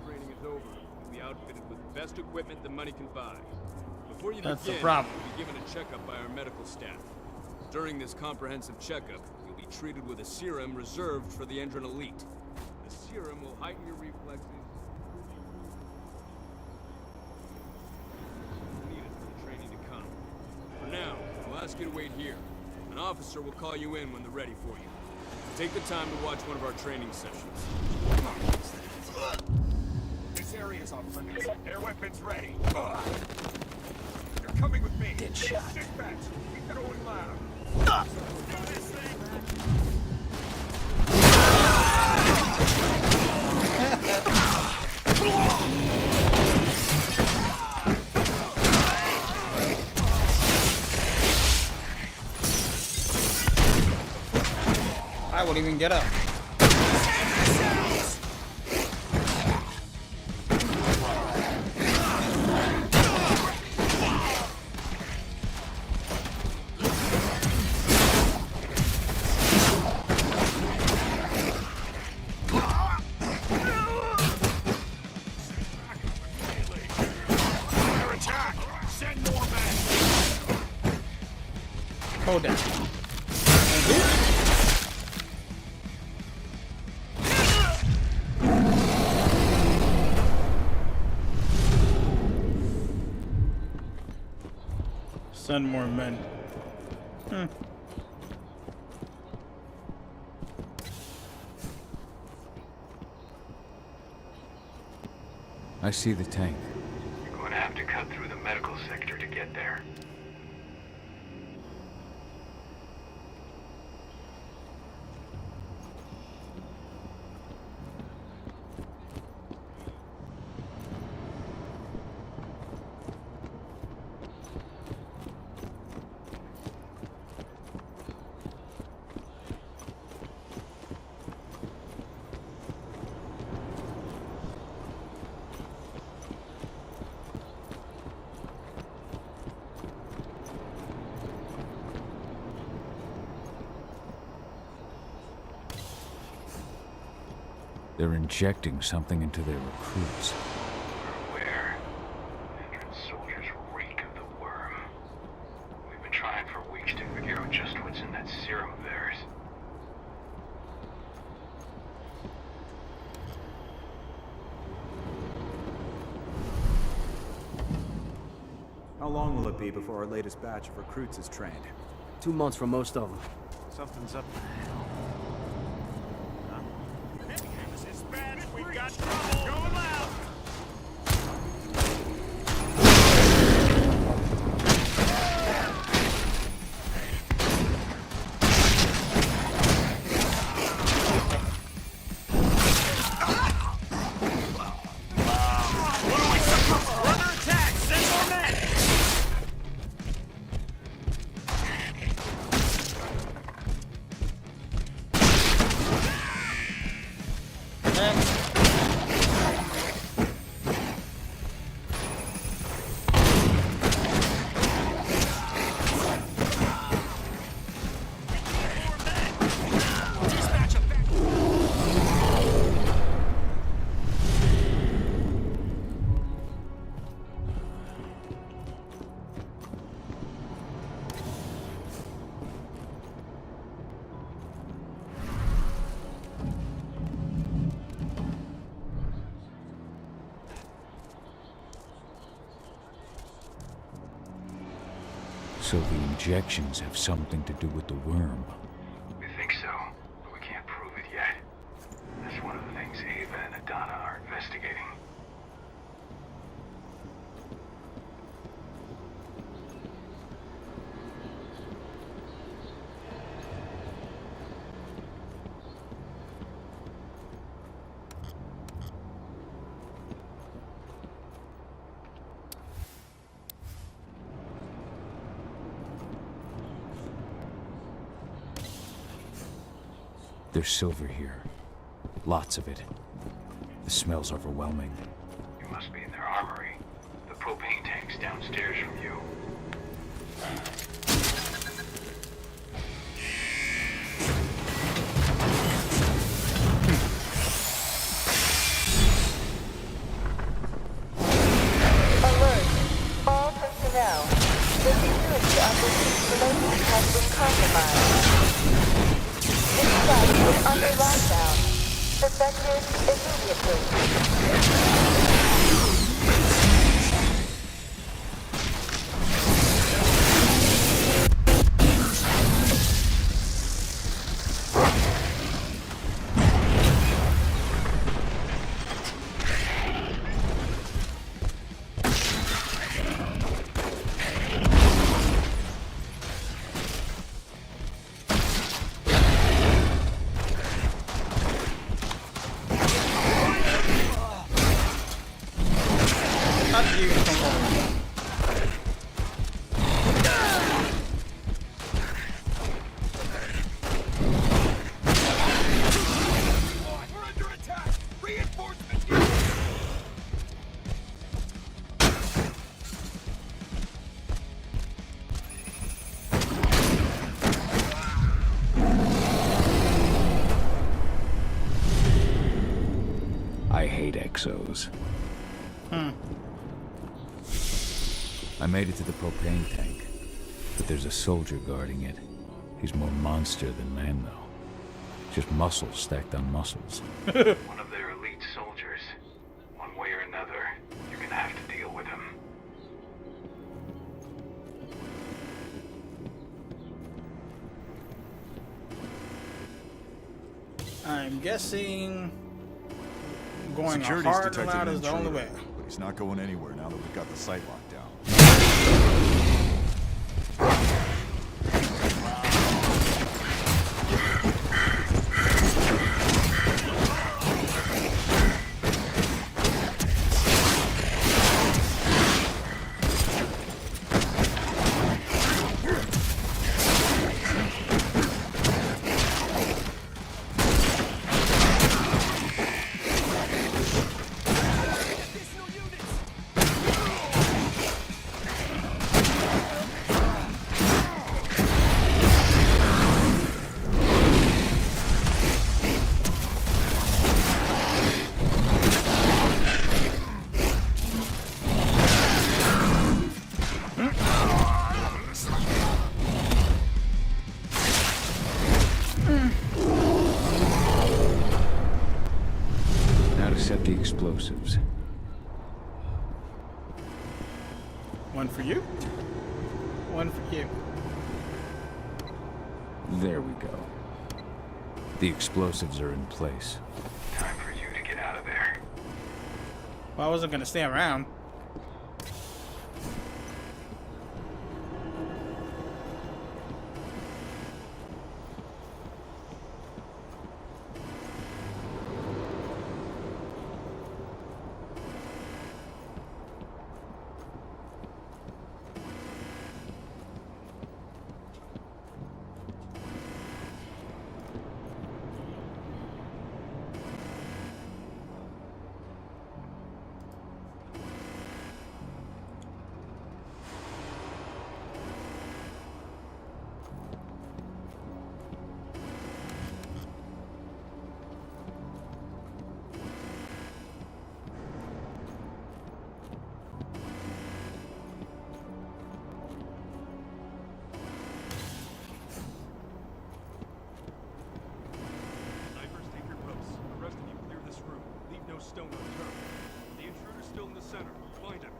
Training is over. You'll be outfitted with the best equipment the money can buy. Before you That's the begin, problem. you'll be given a checkup by our medical staff. During this comprehensive checkup, you'll be treated with a serum reserved for the Endron elite. The serum will heighten your reflexes. Needed for the training to come. For now, we'll ask you to wait here. An officer will call you in when they're ready for you. Take the time to watch one of our training sessions. This area's off limits. Air weapons ready. You're coming with me. Get shot. Dispatch, keep it going loud. Let's do this thing. I won't even get up. Under attack. Send more men. Hold down. Send more men. I see the tank. You're going to have to cut through the medical sector to get there. They're injecting something into their recruits. We're aware. Entrance soldiers reek of the worm. We've been trying for weeks to figure out just what's in that serum of theirs. How long will it be before our latest batch of recruits is trained? 2 months for most of them. Something's up. Dispatch, we've got trouble. Going loud. What are we supposed to? We're under attack. Send more men. So the injections have something to do with the worm. We think so, but we can't prove it yet. That's one of the things Ava and Adana are investigating. There's silver here. Lots of it. The smell's overwhelming. You must be in their armory. The propane tank's downstairs from you. Alert! All personnel. The security of the installation has been compromised. This site is under lockdown. Effective immediately. I hate exos. I made it to the propane tank, but there's a soldier guarding it. He's more monster than man, though. Just muscles stacked on muscles. One of their elite soldiers. One way or another, you're gonna have to deal with him. I'm guessing going a Security's hard detected route an is the only intruder, way. but he's not going anywhere now that we've got the site locked down. Set the explosives. One for you. One for you. There we go. The explosives are in place. Time for you to get out of there. Well, I wasn't gonna stay around. Stone unturned. The intruder's still in the center. Find him.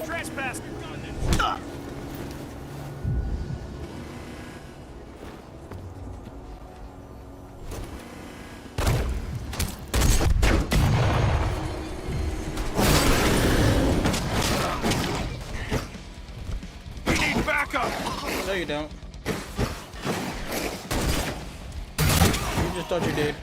Trespass! We need backup! No, you don't. You just thought you did.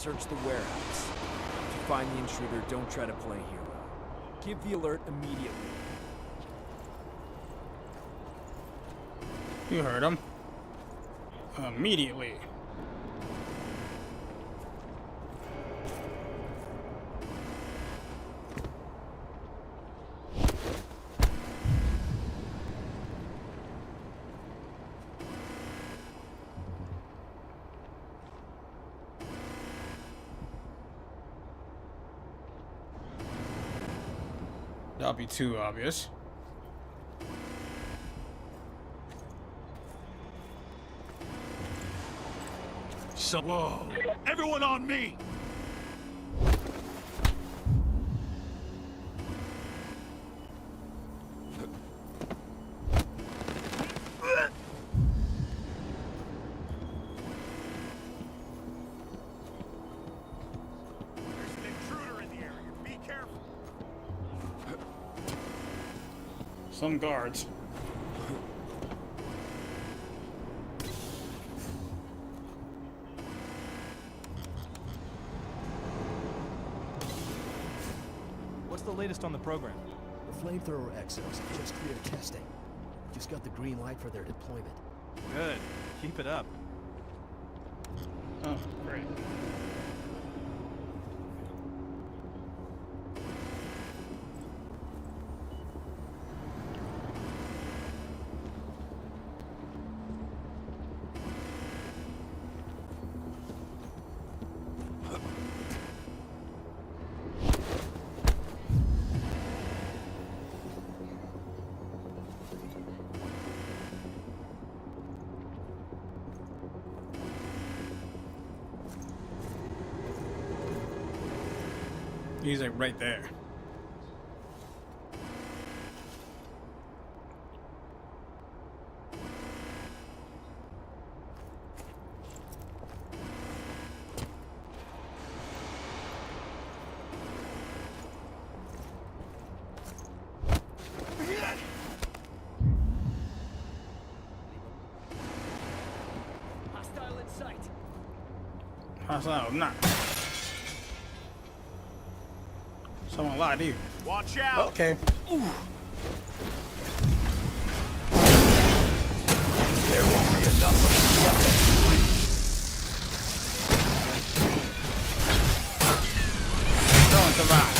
search the warehouse. If you find the intruder, don't try to play hero. Give the alert immediately. You heard him. Immediately. That'll be too obvious. So, whoa! Everyone on me! There's an intruder in the area. Be careful. Some guards. What's the latest on the program? The flamethrower exos have just cleared testing. Just got the green light for their deployment. Good. Keep it up. Oh, great. He's like right there. Hostile in sight. Hostile, not. Someone lied to you. Watch out. Okay. Ooh. There won't be enough of Don't survive.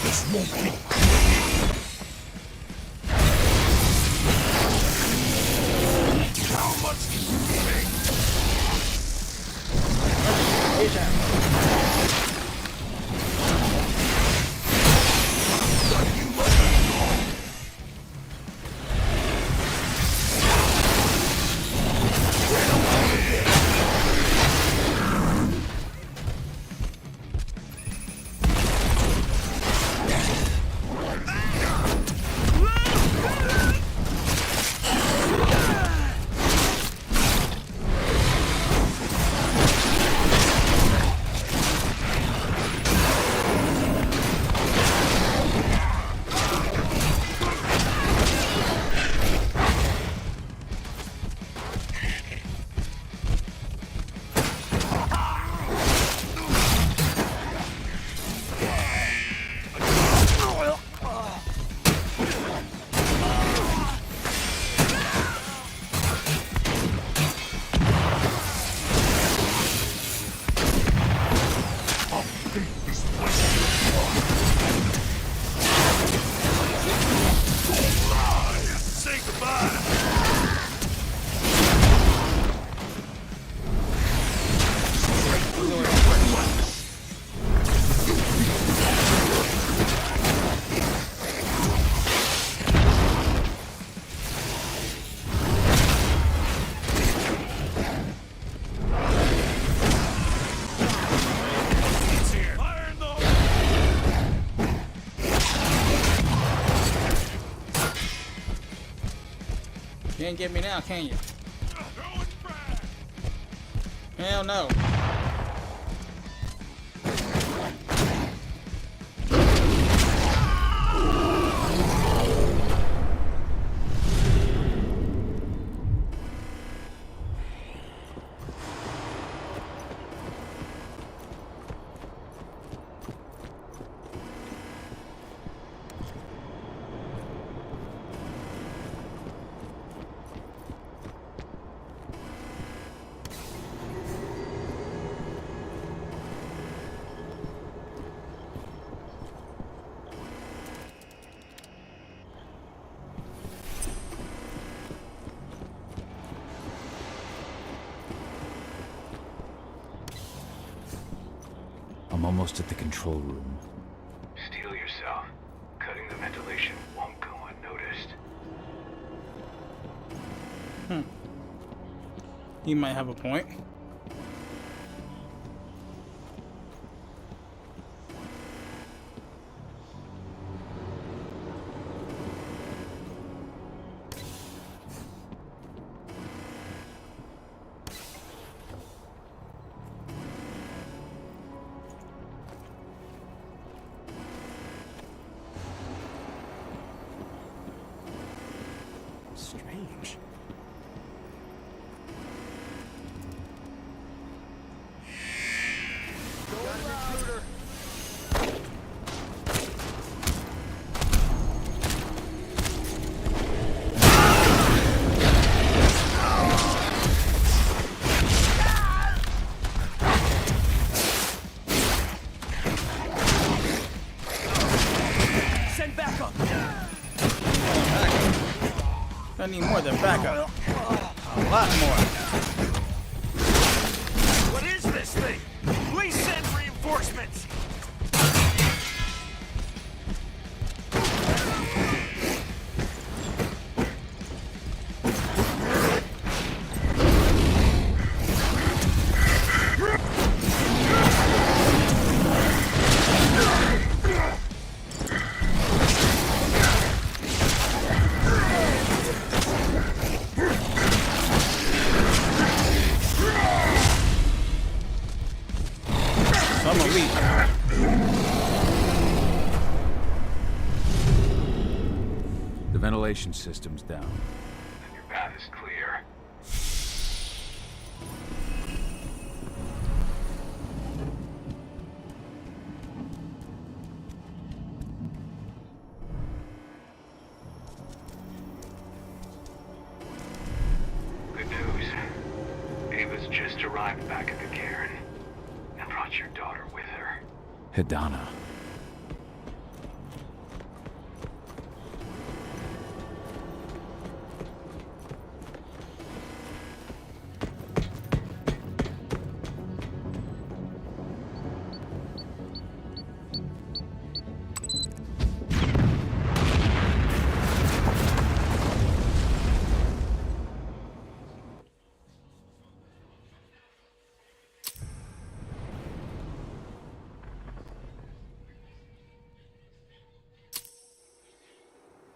this won't be. How much do you think? Say goodbye! You ain't get me now, can you? Hell no. I'm almost at the control room. Steel yourself. Cutting the ventilation won't go unnoticed. He might have a point. Strange. Send backup. I need more than backup. A lot more. What is this thing? Please send reinforcements. Some elite. The ventilation system's down. Then your path is clear. Good news. Ava's just arrived back at the cairn and brought your daughter with her. Hidana.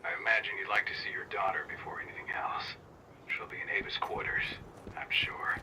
I imagine you'd like to see your daughter before anything else. She'll be in Ava's quarters, I'm sure.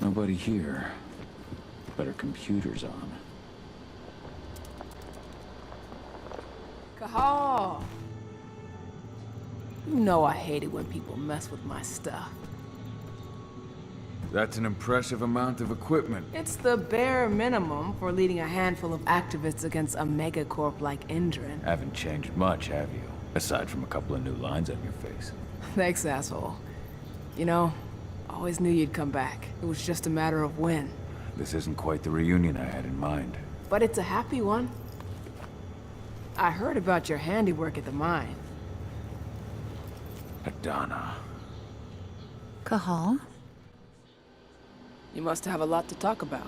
Nobody here, but her computer's on. Cahal! You know I hate it when people mess with my stuff. That's an impressive amount of equipment. It's the bare minimum for leading a handful of activists against a megacorp like Indran. Haven't changed much, have you? Aside from a couple of new lines on your face. Thanks, asshole. You know, I always knew you'd come back. It was just a matter of when. This isn't quite the reunion I had in mind. But it's a happy one. I heard about your handiwork at the mine. Adana. Cahal? You must have a lot to talk about.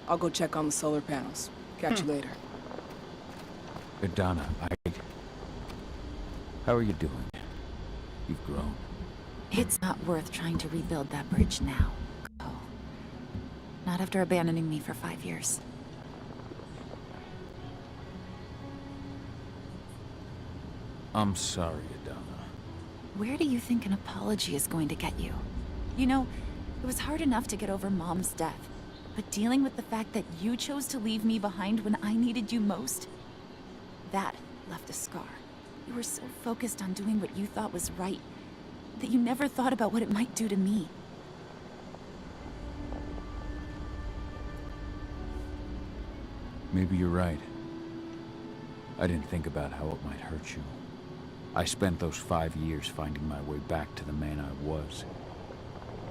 I'll go check on the solar panels. Catch you later. Adana, how are you doing? You've grown. It's not worth trying to rebuild that bridge now, Cahal. Not after abandoning me for 5 years. I'm sorry, Adana. Where do you think an apology is going to get you? You know, it was hard enough to get over Mom's death, but dealing with the fact that you chose to leave me behind when I needed you most, that left a scar. You were so focused on doing what you thought was right, that you never thought about what it might do to me. Maybe you're right. I didn't think about how it might hurt you. I spent those 5 years finding my way back to the man I was.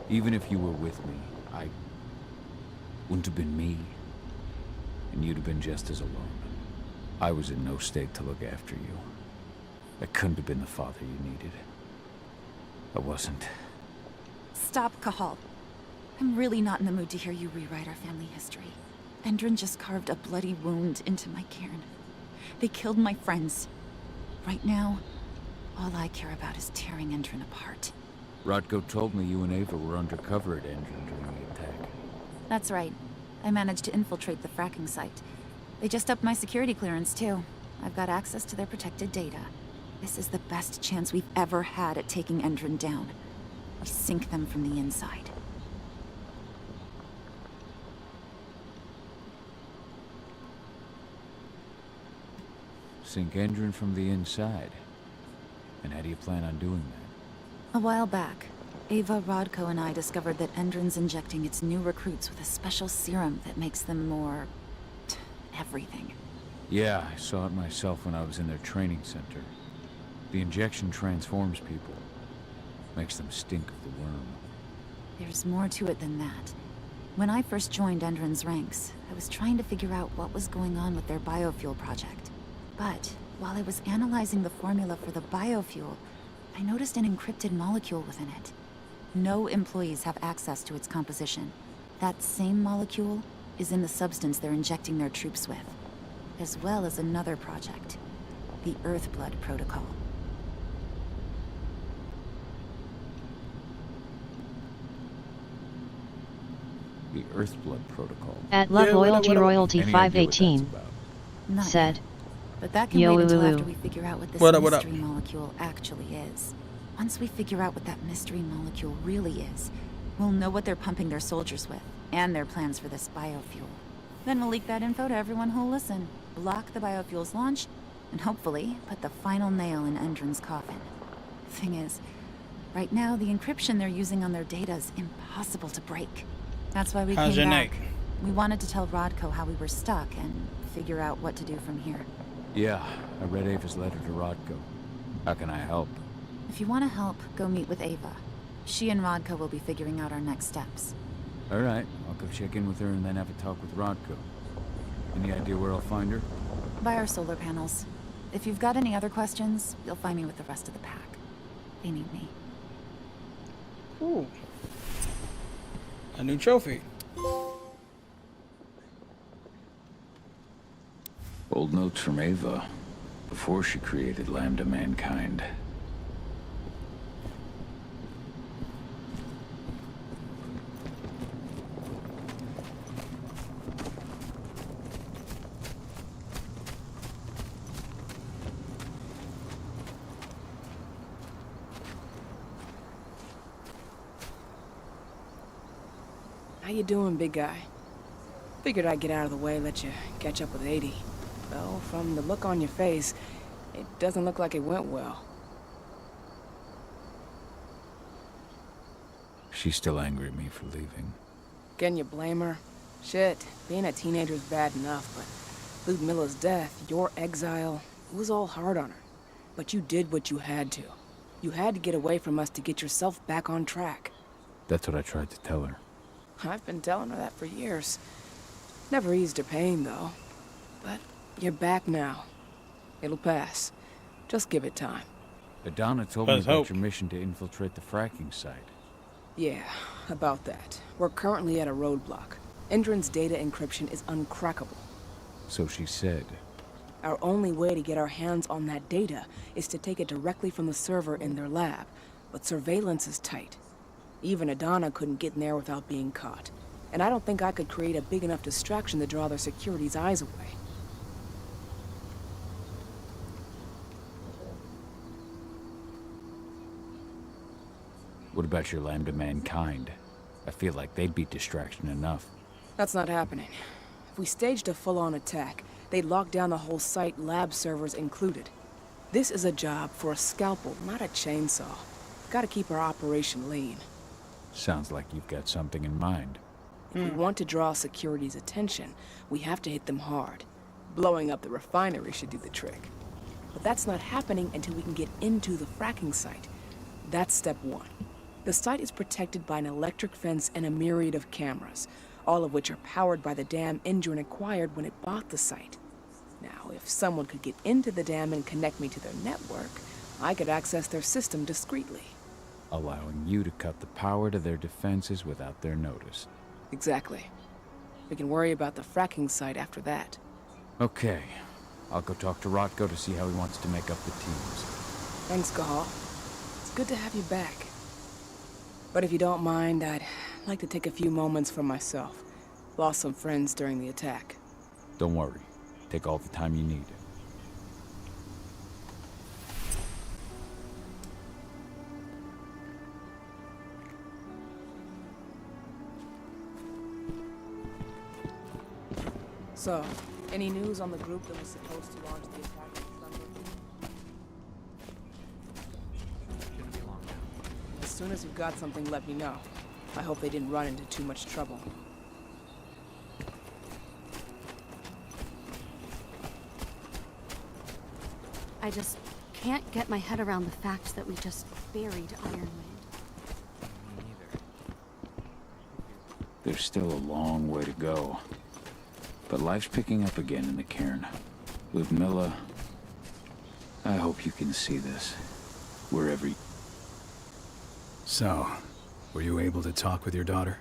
Even if you were with me, I wouldn't have been me. And you'd have been just as alone. I was in no state to look after you. I couldn't have been the father you needed. I wasn't. Stop, Cahal. I'm really not in the mood to hear you rewrite our family history. Endron just carved a bloody wound into my cairn. They killed my friends. Right now, all I care about is tearing Endron apart. Rodko told me you and Ava were undercover at Endron during the attack. That's right. I managed to infiltrate the fracking site. They just upped my security clearance, too. I've got access to their protected data. This is the best chance we've ever had at taking Endron down. We sink them from the inside. Sink Endron from the inside. And how do you plan on doing that? A while back, Ava, Rodko, and I discovered that Endron's injecting its new recruits with a special serum that makes them more... everything. Yeah, I saw it myself when I was in their training center. The injection transforms people. Makes them stink of the worm. There's more to it than that. When I first joined Endron's ranks, I was trying to figure out what was going on with their biofuel project. But while I was analyzing the formula for the biofuel, I noticed an encrypted molecule within it. No employees have access to its composition. That same molecule is in the substance they're injecting their troops with, as well as another project, the Earthblood Protocol. The Earthblood Protocol. At Love Loyalty Royalty 518 said, But that can wait until after we figure out what this mystery molecule actually is. Once we figure out what that mystery molecule really is, we'll know what they're pumping their soldiers with, and their plans for this biofuel. Then we'll leak that info to everyone who'll listen, block the biofuel's launch, and hopefully put the final nail in Endron's coffin. Thing is, right now the encryption they're using on their data is impossible to break. That's why we came back. We wanted to tell Rodko how we were stuck and figure out what to do from here. Yeah, I read Ava's letter to Rodko. How can I help? If you want to help, go meet with Ava. She and Rodko will be figuring out our next steps. All right, I'll go check in with her and then have a talk with Rodko. Any idea where I'll find her? By our solar panels. If you've got any other questions, you'll find me with the rest of the pack. They need me. Ooh. A new trophy. Old notes from Ava, before she created Lambda Mankind. How you doing, big guy? Figured I'd get out of the way, let you catch up with 80. Though, from the look on your face, it doesn't look like it went well. She's still angry at me for leaving. Can you blame her? Shit, being a teenager's bad enough, but Ludmilla's death, your exile, it was all hard on her. But you did what you had to. You had to get away from us to get yourself back on track. That's what I tried to tell her. I've been telling her that for years. Never eased her pain, though. But you're back now. It'll pass. Just give it time. Adana told me Let's about hope. your mission to infiltrate the fracking site. Yeah, about that. We're currently at a roadblock. Endron's data encryption is uncrackable. So she said. Our only way to get our hands on that data is to take it directly from the server in their lab, but surveillance is tight. Even Adana couldn't get in there without being caught. And I don't think I could create a big enough distraction to draw their security's eyes away. What about your Lambda Mankind? I feel like they'd be distraction enough. That's not happening. If we staged a full-on attack, they'd lock down the whole site, lab servers included. This is a job for a scalpel, not a chainsaw. Gotta keep our operation lean. Sounds like you've got something in mind. If we want to draw security's attention, we have to hit them hard. Blowing up the refinery should do the trick. But that's not happening until we can get into the fracking site. That's step one. The site is protected by an electric fence and a myriad of cameras, all of which are powered by the dam Endron acquired when it bought the site. Now, if someone could get into the dam and connect me to their network, I could access their system discreetly. Allowing you to cut the power to their defenses without their notice. Exactly. We can worry about the fracking site after that. Okay. I'll go talk to Rotko to see how he wants to make up the teams. Thanks, Gahal. It's good to have you back. But if you don't mind, I'd like to take a few moments for myself. Lost some friends during the attack. Don't worry. Take all the time you need. So, any news on the group that was supposed to launch the attack on Thunder? Shouldn't be long now. As soon as you've got something, let me know. I hope they didn't run into too much trouble. I just can't get my head around the fact that we just buried Ironwind. There's still a long way to go. But life's picking up again in the cairn. Ludmilla, I hope you can see this. Wherever you... So, were you able to talk with your daughter?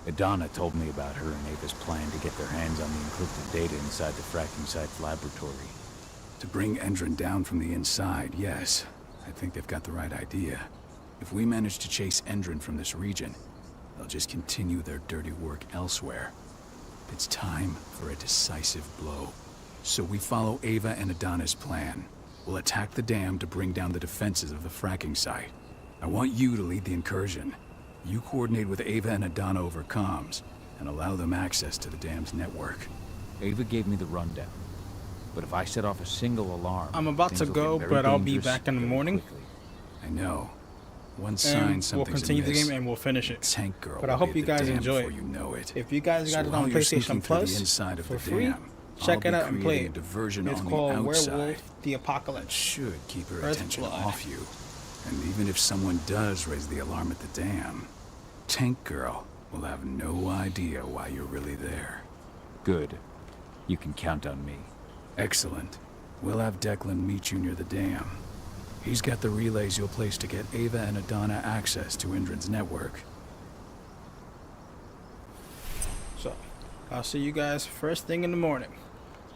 Adana told me about her and Ava's plan to get their hands on the encrypted data inside the fracking site's laboratory. To bring Endron down from the inside, yes. I think they've got the right idea. If we manage to chase Endron from this region, they'll just continue their dirty work elsewhere. It's time for a decisive blow. So we follow Ava and Adana's plan. We'll attack the dam to bring down the defenses of the fracking site. I want you to lead the incursion. You coordinate with Ava and Adana over comms, and allow them access to the dam's network. Ava gave me the rundown. But if I set off a single alarm... I'm about to go, but I'll be back in the morning. I know. One sign And something's we'll continue the amiss. game and we'll finish it. Tank girl But I will hope be you at the guys dam enjoy before it. you know it. If you guys got So it on while you're sneaking PlayStation through the Plus inside of for the free, dam, check I'll it be out and play creating it. a diversion It's on called the outside. Werewolf: The Apocalypse. Should keep her First attention blood. off you. And even if someone does raise the alarm at the dam, Tank Girl will have no idea why you're really there. Good. You can count on me. Excellent. We'll have Declan meet you near the dam. He's got the relays you'll place to get Ava and Adana access to Endron's network. So, I'll see you guys first thing in the morning.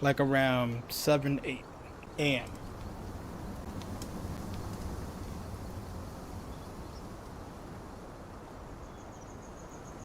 Like around 7, 8 a.m.